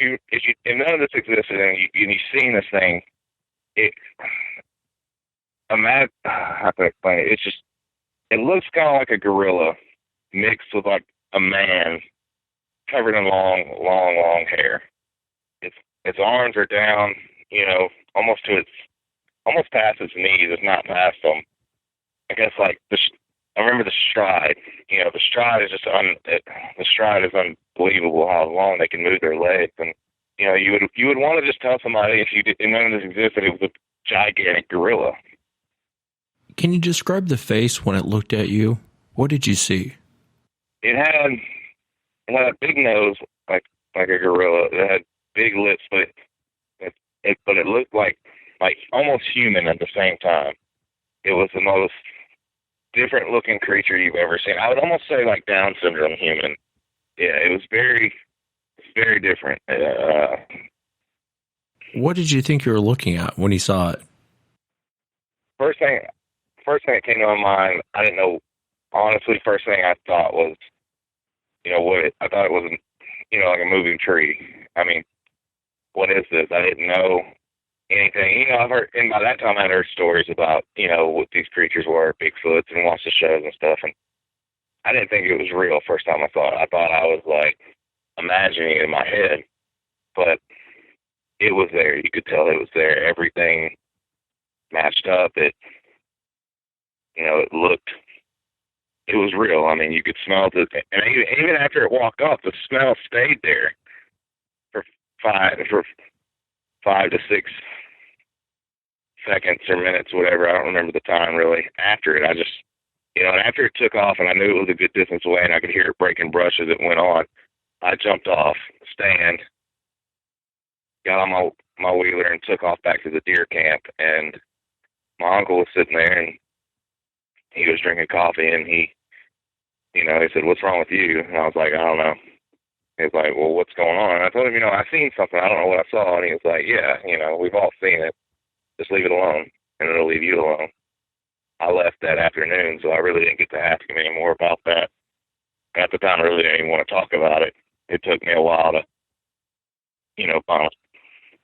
none of this existed and you've seen this thing, how can I explain it? It's just, it looks kind of like a gorilla mixed with like a man covered in long hair. Its arms are down, you know, almost past its knees. It's not past them. I guess like I remember the stride. You know, the stride is just the stride is unbelievable how long they can move their legs. And you know, you would want to just tell somebody if none of this existed, it was a gigantic gorilla. Can you describe the face when it looked at you? What did you see? It had a big nose like a gorilla. It had big lips, but it looked like almost human at the same time. It was the most different looking creature you've ever seen. I would almost say like Down syndrome human. Yeah, it was very different. What did you think you were looking at when you saw it? First thing that came to my mind, I didn't know. Honestly, first thing I thought was, you know, I thought it was, you know, like a moving tree. I mean, what is this? I didn't know anything. You know, I've heard, and by that time I'd heard stories about, you know, what these creatures were, Bigfoots, and watched the shows and stuff, and I didn't think it was real first time I saw it. I thought I was, like, imagining it in my head, but it was there. You could tell it was there. Everything matched up. It was real. I mean, you could smell it, and even after it walked off, the smell stayed there for 5 to 6 seconds or minutes, whatever. I don't remember the time really. After it, I just, you know, and after it took off and I knew it was a good distance away and I could hear it breaking brush as it went on, I jumped off the stand, got on my wheeler and took off back to the deer camp. And my uncle was sitting there and he was drinking coffee and he said, "What's wrong with you?" And I was like, "I don't know." He was like, "Well, what's going on?" And I told him, I seen something. I don't know what I saw. And he was like, "Yeah, we've all seen it. Just leave it alone, and it'll leave you alone." I left that afternoon, so I really didn't get to ask him any more about that. At the time, I really didn't even want to talk about it. It took me a while to, finally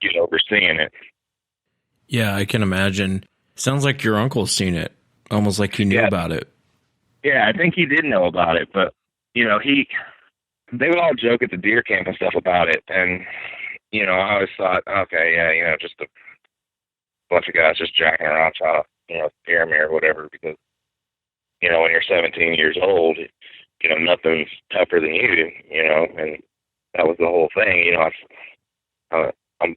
get over seeing it. Yeah, I can imagine. Sounds like your uncle's seen it, almost like he knew about it. Yeah, I think he did know about it, but, they would all joke at the deer camp and stuff about it, and, I always thought, okay, yeah, just a bunch of guys just jacking around trying to, scare me or whatever, because when you're 17 years old, nothing's tougher than you, and that was the whole thing. I'm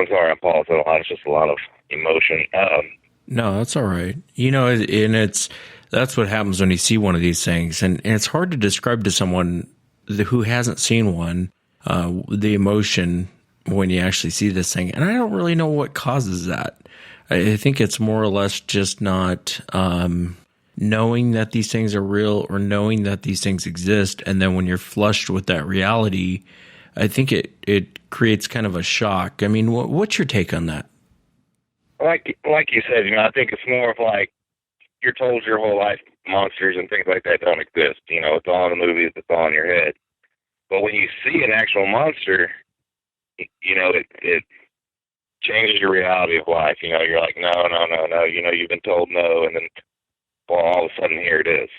sorry, I'm pausing a lot. It's just a lot of emotion. No, that's all right. And that's what happens when you see one of these things, and it's hard to describe to someone who hasn't seen one the emotion when you actually see this thing. And I don't really know what causes that. I think it's more or less just not knowing that these things are real or knowing that these things exist. And then when you're flushed with that reality, I think it creates kind of a shock. I mean, what's your take on that? Like you said, I think it's more of like you're told your whole life monsters and things like that don't exist. It's all in the movies, it's all in your head. But when you see an actual monster, it changes your reality of life. You're like, no. You've been told no, and then, well, all of a sudden here it is.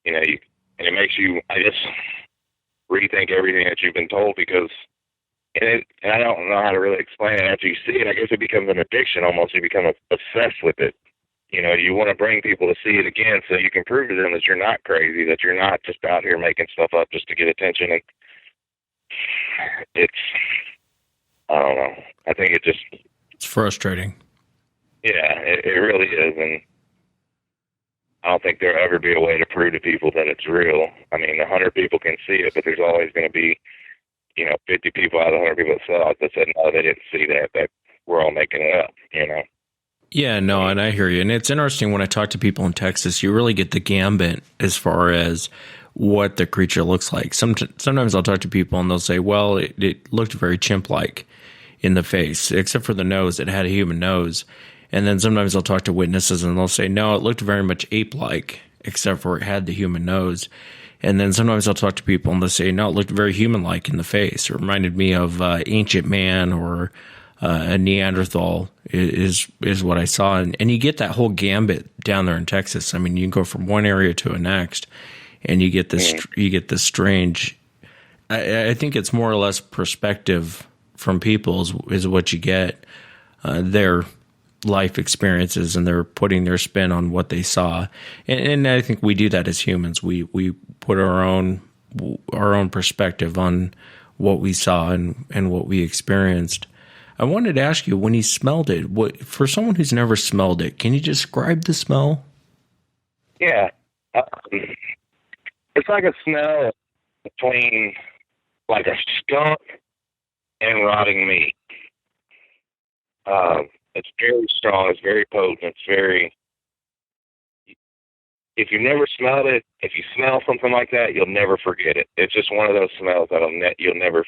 And it makes you, I just rethink everything that you've been told because, and I don't know how to really explain it. After you see it, I guess it becomes an addiction almost. You become obsessed with it. You want to bring people to see it again so you can prove to them that you're not crazy, that you're not just out here making stuff up just to get attention. And I don't know. I think it's frustrating. Yeah, it really is. And I don't think there'll ever be a way to prove to people that it's real. I mean, 100 people can see it, but there's always going to be, 50 people out of 100 people that saw it that said, no, they didn't see that we're all making it up, Yeah, no, and I hear you. And it's interesting when I talk to people in Texas, you really get the gambit as far as what the creature looks like. Sometimes I'll talk to people and they'll say, well, it looked very chimp-like in the face, except for the nose. It had a human nose. And then sometimes I'll talk to witnesses and they'll say, no, it looked very much ape-like, except for it had the human nose. And then sometimes I'll talk to people and they'll say, no, it looked very human-like in the face. It reminded me of ancient man or a Neanderthal is what I saw. And you get that whole gambit down there in Texas. I mean, you can go from one area to the next and you get this strange, I think it's more or less perspective from people is what you get, their life experiences, and they're putting their spin on what they saw. And I think we do that as humans. We put our own perspective on what we saw and what we experienced. I wanted to ask you, when you smelled it, for someone who's never smelled it, can you describe the smell? Yeah. It's like a smell between like a skunk and rotting meat. It's very strong. It's very potent. It's very. If you never smelled it, if you smell something like that, you'll never forget it. It's just one of those smells that you'll never.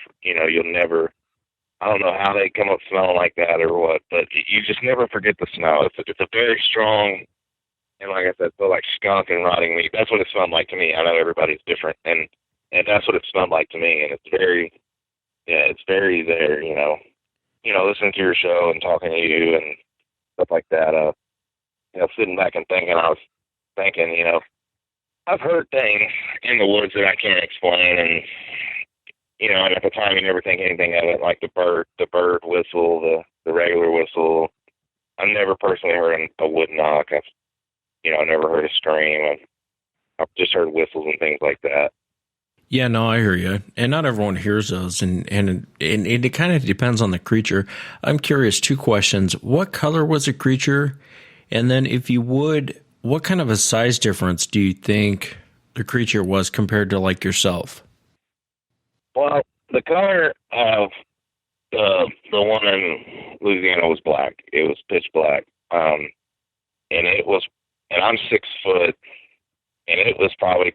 I don't know how they come up smelling like that or what, but you just never forget the smell. It's a very strong, and like I said, so like skunk and rotting meat. That's what it smelled like to me. I know everybody's different, and that's what it smelled like to me. And it's very there. Listening to your show and talking to you and stuff like that. Sitting back and thinking, I was thinking, I've heard things in the woods that I can't explain, and and at the time you never think anything of it, like the bird whistle, the regular whistle. I've never personally heard a wood knock. I've never heard a scream. I've just heard whistles and things like that. Yeah, no, I hear you. And not everyone hears those, and it kind of depends on the creature. I'm curious, 2 questions. What color was the creature? And then if you would, what kind of a size difference do you think the creature was compared to like yourself? Well, the color of the one in Louisiana was black. It was pitch black. And I'm 6 foot, and it was probably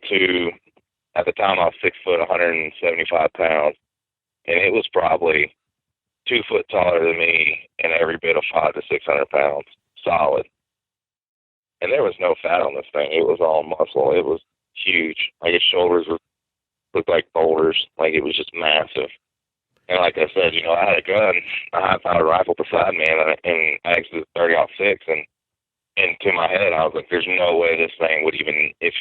at the time I was 6 foot, 175 pounds, and it was probably 2 foot taller than me and every bit of 500 to 600 pounds, solid. And there was no fat on this thing. It was all muscle. It was huge. Like its shoulders looked like boulders. Like it was just massive. And like I said, I had a gun, a high-powered rifle beside me, and I exited 30-06, and to my head, I was like, there's no way this thing would even, if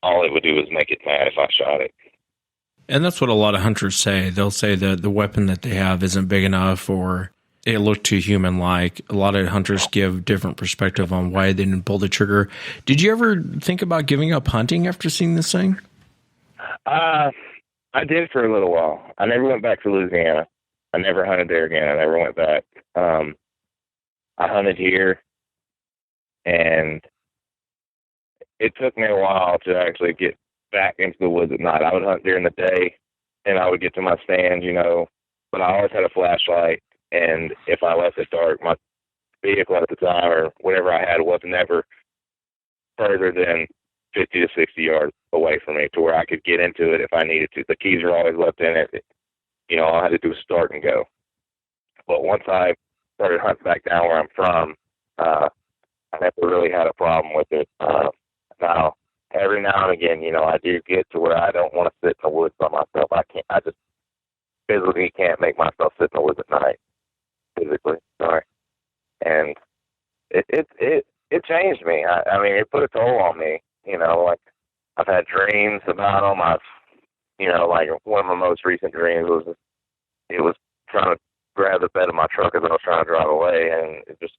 all it would do is make it mad if I shot it. And that's what a lot of hunters say. They'll say that the weapon that they have isn't big enough, or it looked too human-like. A lot of hunters give different perspective on why they didn't pull the trigger. Did you ever think about giving up hunting after seeing this thing? I did for a little while. I never went back to Louisiana. I never hunted there again. I never went back. I hunted here, and it took me a while to actually get back into the woods at night. I would hunt during the day, and I would get to my stand, but I always had a flashlight, and if I left it dark, my vehicle at the time or whatever I had was never further than 50 to 60 yards away from me to where I could get into it if I needed to. The keys were always left in it. All I had to do was start and go. But once I started hunting back down where I'm from, I never really had a problem with it. Now, every now and again, I do get to where I don't want to sit in the woods by myself. I just physically can't make myself sit in the woods at night. Physically, sorry. And it changed me. I mean, it put a toll on me. Like I've had dreams about them. Like one of my most recent dreams was trying to grab the bed of my truck as I was trying to drive away, and it just,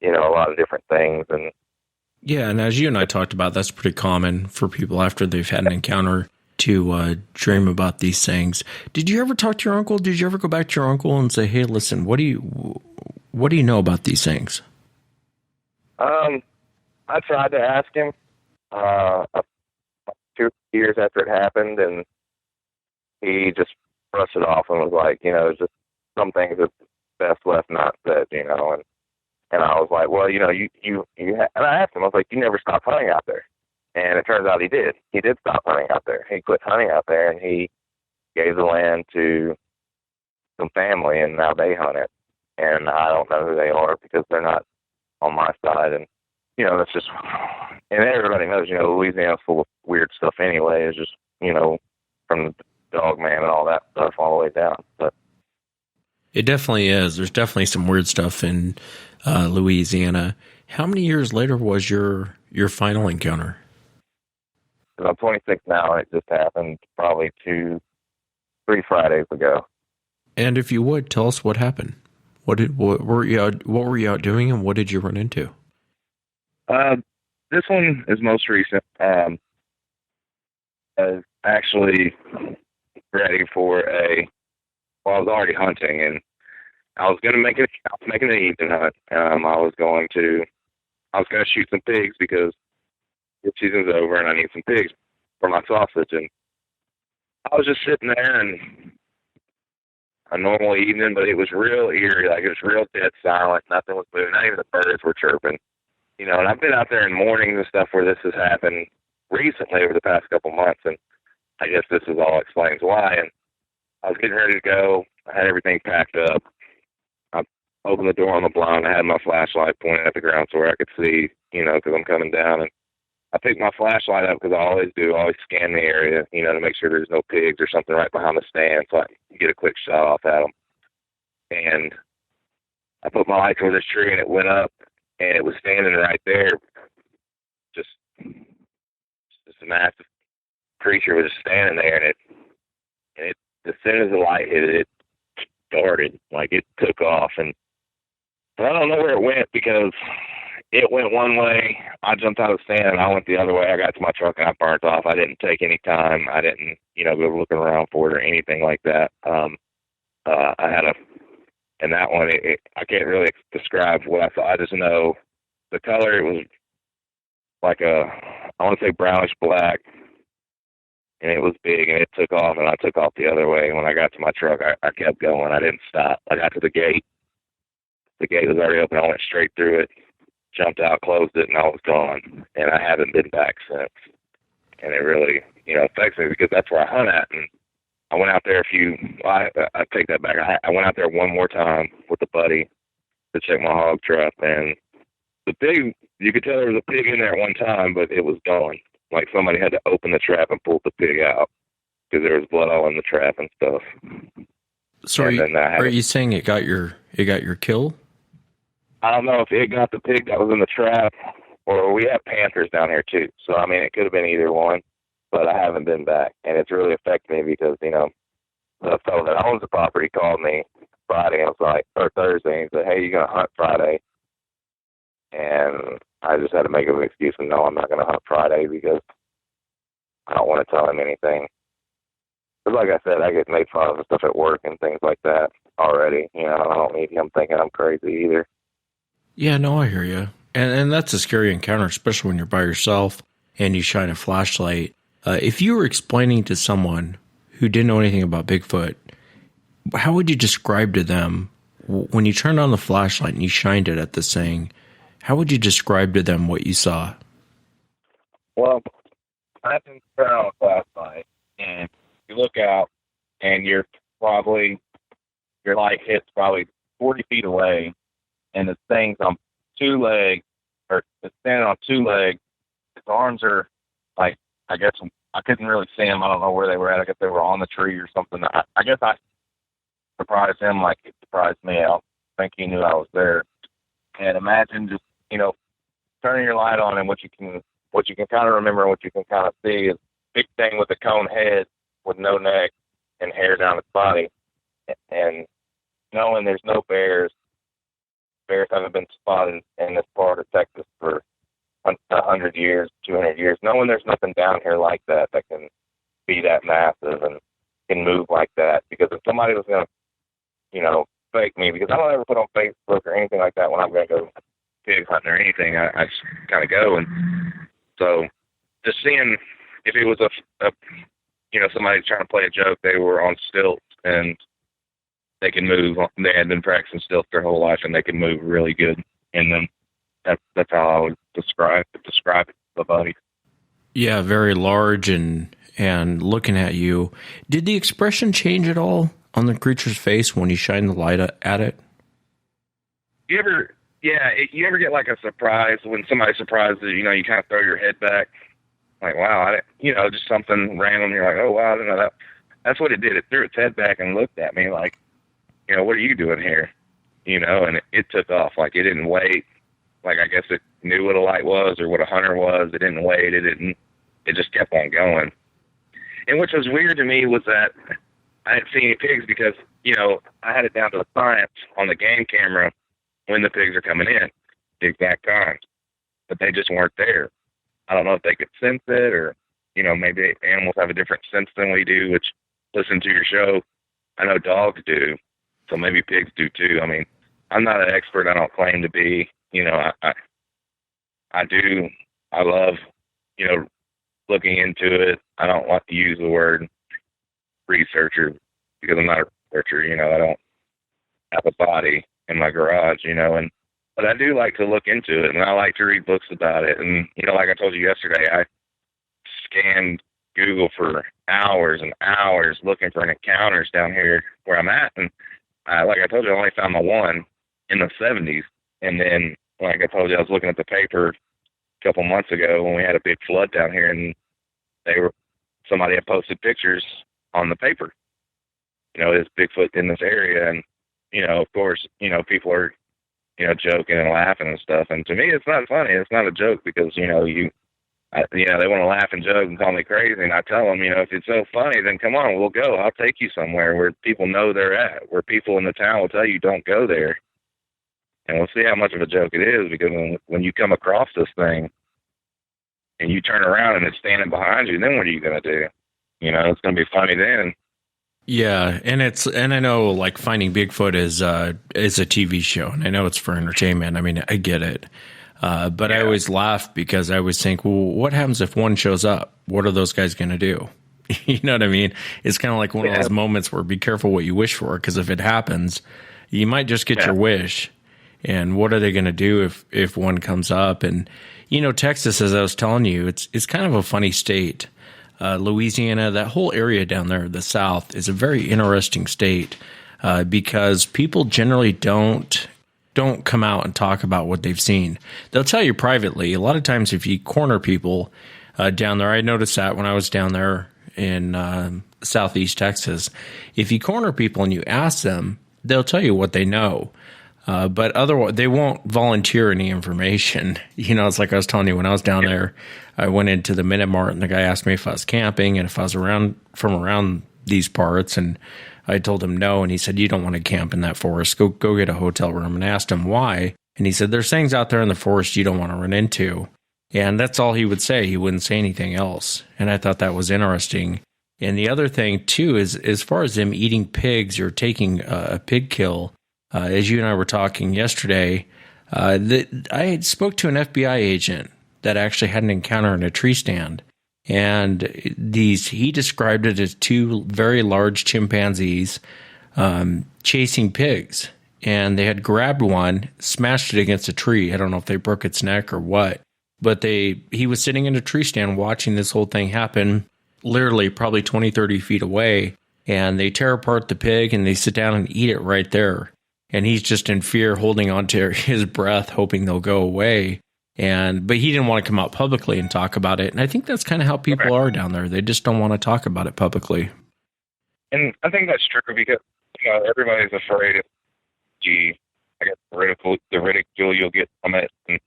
a lot of different things. And yeah, and as you and I talked about, that's pretty common for people after they've had an encounter to dream about these things. Did you ever talk to your uncle? Did you ever go back to your uncle and say, "Hey, listen, what do you know about these things?" I tried to ask him 2 years after it happened, and he just brushed it off and was like, it's just some things that's best left not said, and I was like, well, you and I asked him, I was like, you never stopped hunting out there. And it turns out he did. He did stop hunting out there. He quit hunting out there, and he gave the land to some family, and now they hunt it. And I don't know who they are because they're not on my side. And, that's just, and everybody knows, Louisiana's full of weird stuff anyway. It's just, from the dog man and all that stuff all the way down. But it definitely is. There's definitely some weird stuff in Louisiana. How many years later was your final encounter? I'm 26 now, and it just happened probably 3 Fridays ago. And if you would, tell us what happened. What were you out doing, and what did you run into? This one is most recent. I was actually ready for I was already hunting, and I was making an evening hunt. I was going to shoot some pigs because the season's over and I need some pigs for my sausage. And I was just sitting there, and a normal evening, but it was real eerie. Like, it was real dead silent. Nothing was moving. Not even the birds were chirping. And I've been out there in mornings and stuff where this has happened recently over the past couple months, and I guess this is all explains why. And I was getting ready to go. I had everything packed up. I opened the door on the blind. I had my flashlight pointed at the ground so where I could see, because I'm coming down. And I picked my flashlight up because I always do. I always scan the area, to make sure there's no pigs or something right behind the stand so I can get a quick shot off at them. And I put my light toward this tree, and it went up, and it was standing right there. Just a massive creature was just standing there, and it as soon as the light hit it, it started. Like, it took off. And I don't know where it went because it went one way. I jumped out of the stand, and I went the other way. I got to my truck, and I burnt off. I didn't take any time. I didn't, go looking around for it or anything like that. I had and that one, I can't really describe what I saw. I just know the color, it was like I want to say brownish black, and it was big, and it took off, and I took off the other way. And when I got to my truck, I kept going. I didn't stop. I got to the gate. The gate was already open. I went straight through it, jumped out, closed it, and I was gone. And I haven't been back since. And it really, affects me because that's where I hunt at. And I went out there I take that back. I went out there one more time with a buddy to check my hog trap, and the pig, you could tell there was a pig in there at one time, but it was gone. Like somebody had to open the trap and pull the pig out because there was blood all in the trap and stuff. So are you saying it got your kill? I don't know if it got the pig that was in the trap, or we have panthers down here too. So I mean, it could have been either one. But I haven't been back, and it's really affected me because, the fellow that owns the property called me Friday. I was like, or Thursday. He said, "Hey, you gonna hunt Friday?" And I just had to make an excuse and no, I'm not gonna hunt Friday because I don't want to tell him anything. Because like I said, I get made fun of and stuff at work and things like that already. You know, I don't need him thinking I'm crazy either. Yeah, no, I hear you. And that's a scary encounter, especially when you're by yourself and you shine a flashlight. If you were explaining to someone who didn't know anything about Bigfoot, how would you describe to them, when you turned on the flashlight and you shined it at this thing, how would you describe to them what you saw? Well, I can turn on a flashlight and you look out and your light hits probably 40 feet away, and the thing's on two legs, or it's standing on two legs. His arms are like, I guess I couldn't really see him. I don't know where they were at. I guess they were on the tree or something. I guess I surprised him like he surprised me. I don't think he knew I was there. And imagine just, you know, turning your light on and what you can kind of remember and what you can kind of see is a big thing with a cone head with no neck and hair down its body. And knowing there's no bears haven't been spotted in this part of Texas for 100 years, 200 years. Knowing there's nothing down here like that can be that massive and can move like that. Because if somebody was going to, you know, fake me, because I don't ever put on Facebook or anything like that when I'm going to go pig hunting or anything. I just kind of go. And so just seeing if it was a you know, somebody trying to play a joke, they were on stilts and they can move. They had been practicing stilts their whole life and they can move really good. And then that's how I would describe it to the buddy. Yeah, very large and looking at you. Did the expression change at all on the creature's face when you shine the light at it? You ever get like a surprise when somebody surprises you? You know, you kind of throw your head back, like, wow, just something random. You're like, oh wow, I didn't know that. That's what it did. It threw its head back and looked at me like, you know, what are you doing here? You know, and it took off. Like, it didn't wait. Like, I guess it knew what a light was or what a hunter was. It didn't wait. It just kept on going. And which was weird to me was that I didn't see any pigs because, you know, I had it down to the science on the game camera when the pigs are coming in, the exact times. But they just weren't there. I don't know if they could sense it or, you know, maybe animals have a different sense than we do, which, listen to your show, I know dogs do. So maybe pigs do too. I mean, I'm not an expert. I don't claim to be. You know, I love, you know, looking into it. I don't want to use the word researcher because I'm not a researcher. You know, I don't have a body in my garage, you know, but I do like to look into it and I like to read books about it. And, you know, like I told you yesterday, I scanned Google for hours and hours looking for encounters down here where I'm at. And like I told you, I only found the one in the 70s. And then, like I told you, I was looking at the paper a couple months ago when we had a big flood down here, and somebody had posted pictures on the paper. You know, there's Bigfoot in this area, and, you know, of course, you know, people are, you know, joking and laughing and stuff. And to me, it's not funny. It's not a joke because, you know, they want to laugh and joke and call me crazy. And I tell them, you know, if it's so funny, then come on, we'll go. I'll take you somewhere where people know they're at, where people in the town will tell you don't go there. And we'll see how much of a joke it is, because when you come across this thing and you turn around and it's standing behind you, then what are you going to do? You know, it's going to be funny then. Yeah, and I know, like, Finding Bigfoot is a TV show, and I know it's for entertainment. I mean, I get it. But yeah. I always laugh because I always think, well, what happens if one shows up? What are those guys going to do? You know what I mean? It's kind of like one of those moments where be careful what you wish for, because if it happens, you might just get your wish. And what are they going to do if one comes up? And, you know, Texas, as I was telling you, it's kind of a funny state. Louisiana, that whole area down there, the South, is a very interesting state because people generally don't come out and talk about what they've seen. They'll tell you privately. A lot of times if you corner people down there, I noticed that when I was down there in southeast Texas, if you corner people and you ask them, they'll tell you what they know. But otherwise, they won't volunteer any information. You know, it's like I was telling you, when I was down there, I went into the Minute Mart and the guy asked me if I was camping and if I was from around these parts? And I told him no, and he said, you don't want to camp in that forest. Go get a hotel room. And I asked him why, and he said, there's things out there in the forest you don't want to run into. And that's all he would say. He wouldn't say anything else. And I thought that was interesting. And the other thing, too, is as far as them eating pigs or taking a pig kill, as you and I were talking yesterday, I spoke to an FBI agent that actually had an encounter in a tree stand. And he described it as two very large chimpanzees chasing pigs. And they had grabbed one, smashed it against a tree. I don't know if they broke its neck or what. But he was sitting in a tree stand watching this whole thing happen, literally probably 20, 30 feet away. And they tear apart the pig and they sit down and eat it right there. And he's just in fear, holding on to his breath, hoping they'll go away. But he didn't want to come out publicly and talk about it. And I think that's kind of how people are down there. They just don't want to talk about it publicly. And I think that's true because everybody's afraid of the ridicule you'll get from it. And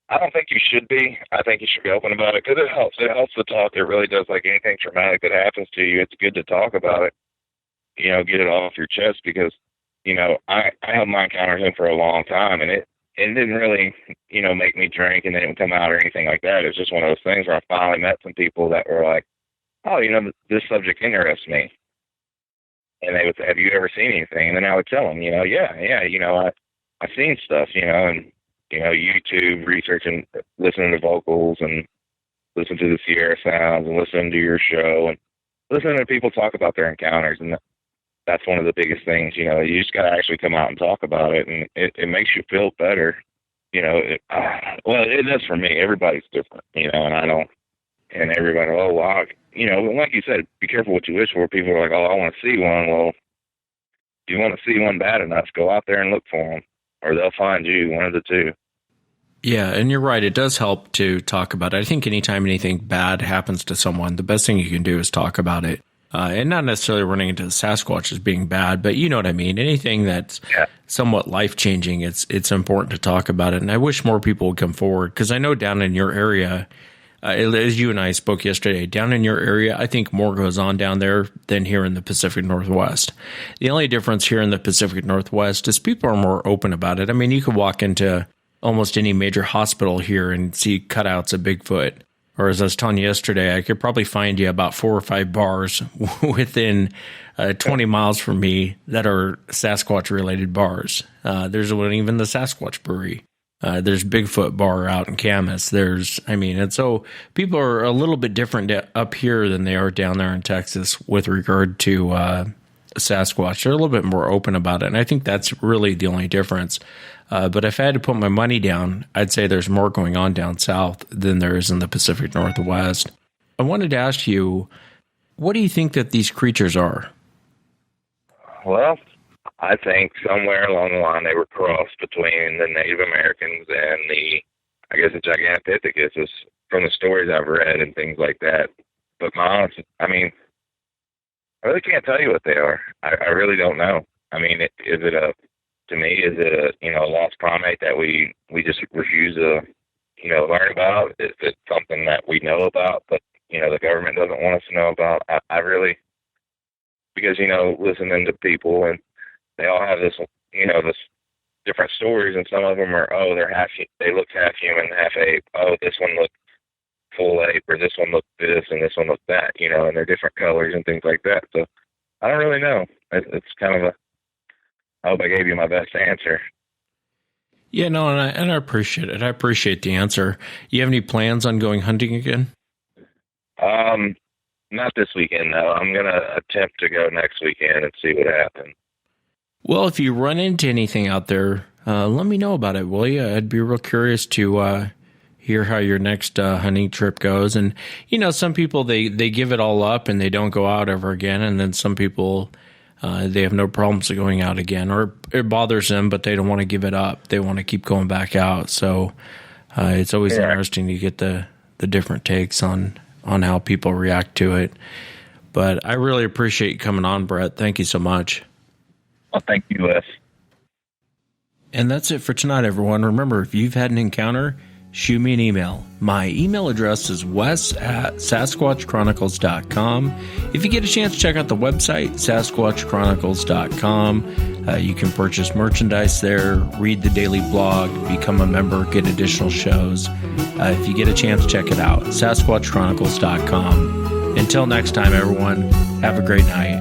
I don't think you should be. I think you should be open about it because it helps. It helps to talk. It really does. Like anything traumatic that happens to you, it's good to talk about it. Get it off your chest because, I held my encounters in for a long time and it didn't really, make me drink and then it would come out or anything like that. It was just one of those things where I finally met some people that were like, oh, this subject interests me. And they would say, have you ever seen anything? And then I would tell them, I've seen stuff, and, YouTube, researching, listening to vocals and listen to the Sierra sounds and listening to your show and listening to people talk about their encounters. And that's one of the biggest things, you just got to actually come out and talk about it. And it makes you feel better. It does for me. Everybody's different, and I don't, and everybody, oh, wow. Like you said, be careful what you wish for. People are like, oh, I want to see one. Well, if you want to see one bad enough, go out there and look for them, or they'll find you, one of the two. Yeah, and you're right. It does help to talk about it. I think anytime anything bad happens to someone, the best thing you can do is talk about it. And not necessarily running into the Sasquatch as being bad, but you know what I mean. Anything that's somewhat life-changing, it's important to talk about it. And I wish more people would come forward because I know down in your area, as you and I spoke yesterday, down in your area, I think more goes on down there than here in the Pacific Northwest. The only difference here in the Pacific Northwest is people are more open about it. I mean, you could walk into almost any major hospital here and see cutouts of Bigfoot. Or as I was telling you yesterday, I could probably find you about 4 or 5 bars within 20 miles from me that are Sasquatch-related bars. There's even the Sasquatch Brewery. There's Bigfoot Bar out in Camas. And so people are a little bit different up here than they are down there in Texas with regard to Sasquatch. They're a little bit more open about it, and I think that's really the only difference. But if I had to put my money down, I'd say there's more going on down south than there is in the Pacific Northwest. I wanted to ask you, what do you think that these creatures are? Well, I think somewhere along the line they were crossed between the Native Americans and the Gigantopithecus, from the stories I've read and things like that. But I really can't tell you what they are. I really don't know. To me, is it a lost primate that we just refuse to, learn about? Is it something that we know about, but, the government doesn't want us to know about? I really, because, listening to people and they all have this, this different stories, and some of them are, they look half human, half ape. Oh, this one looked full ape, or this one looked this, and this one looked that, and they're different colors and things like that. So I don't really know. It's kind of I hope I gave you my best answer. Yeah, no, and I appreciate it. I appreciate the answer. You have any plans on going hunting again? Not this weekend, no. I'm going to attempt to go next weekend and see what happens. Well, if you run into anything out there, let me know about it, will you? I'd be real curious to hear how your next hunting trip goes. And, some people, they give it all up and they don't go out ever again. And then some people, they have no problems with going out again, or it bothers them, but they don't want to give it up. They want to keep going back out. So it's always interesting to get the different takes on how people react to it. But I really appreciate you coming on, Brett. Thank you so much. Well, thank you, Les. And that's it for tonight, everyone. Remember, if you've had an encounter, shoot me an email. My email address is wes@sasquatchchronicles.com. If you get a chance, check out the website, sasquatchchronicles.com. You can purchase merchandise there, read the daily blog, become a member, get additional shows. If you get a chance, check it out, sasquatchchronicles.com. Until next time, everyone, have a great night.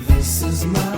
This is my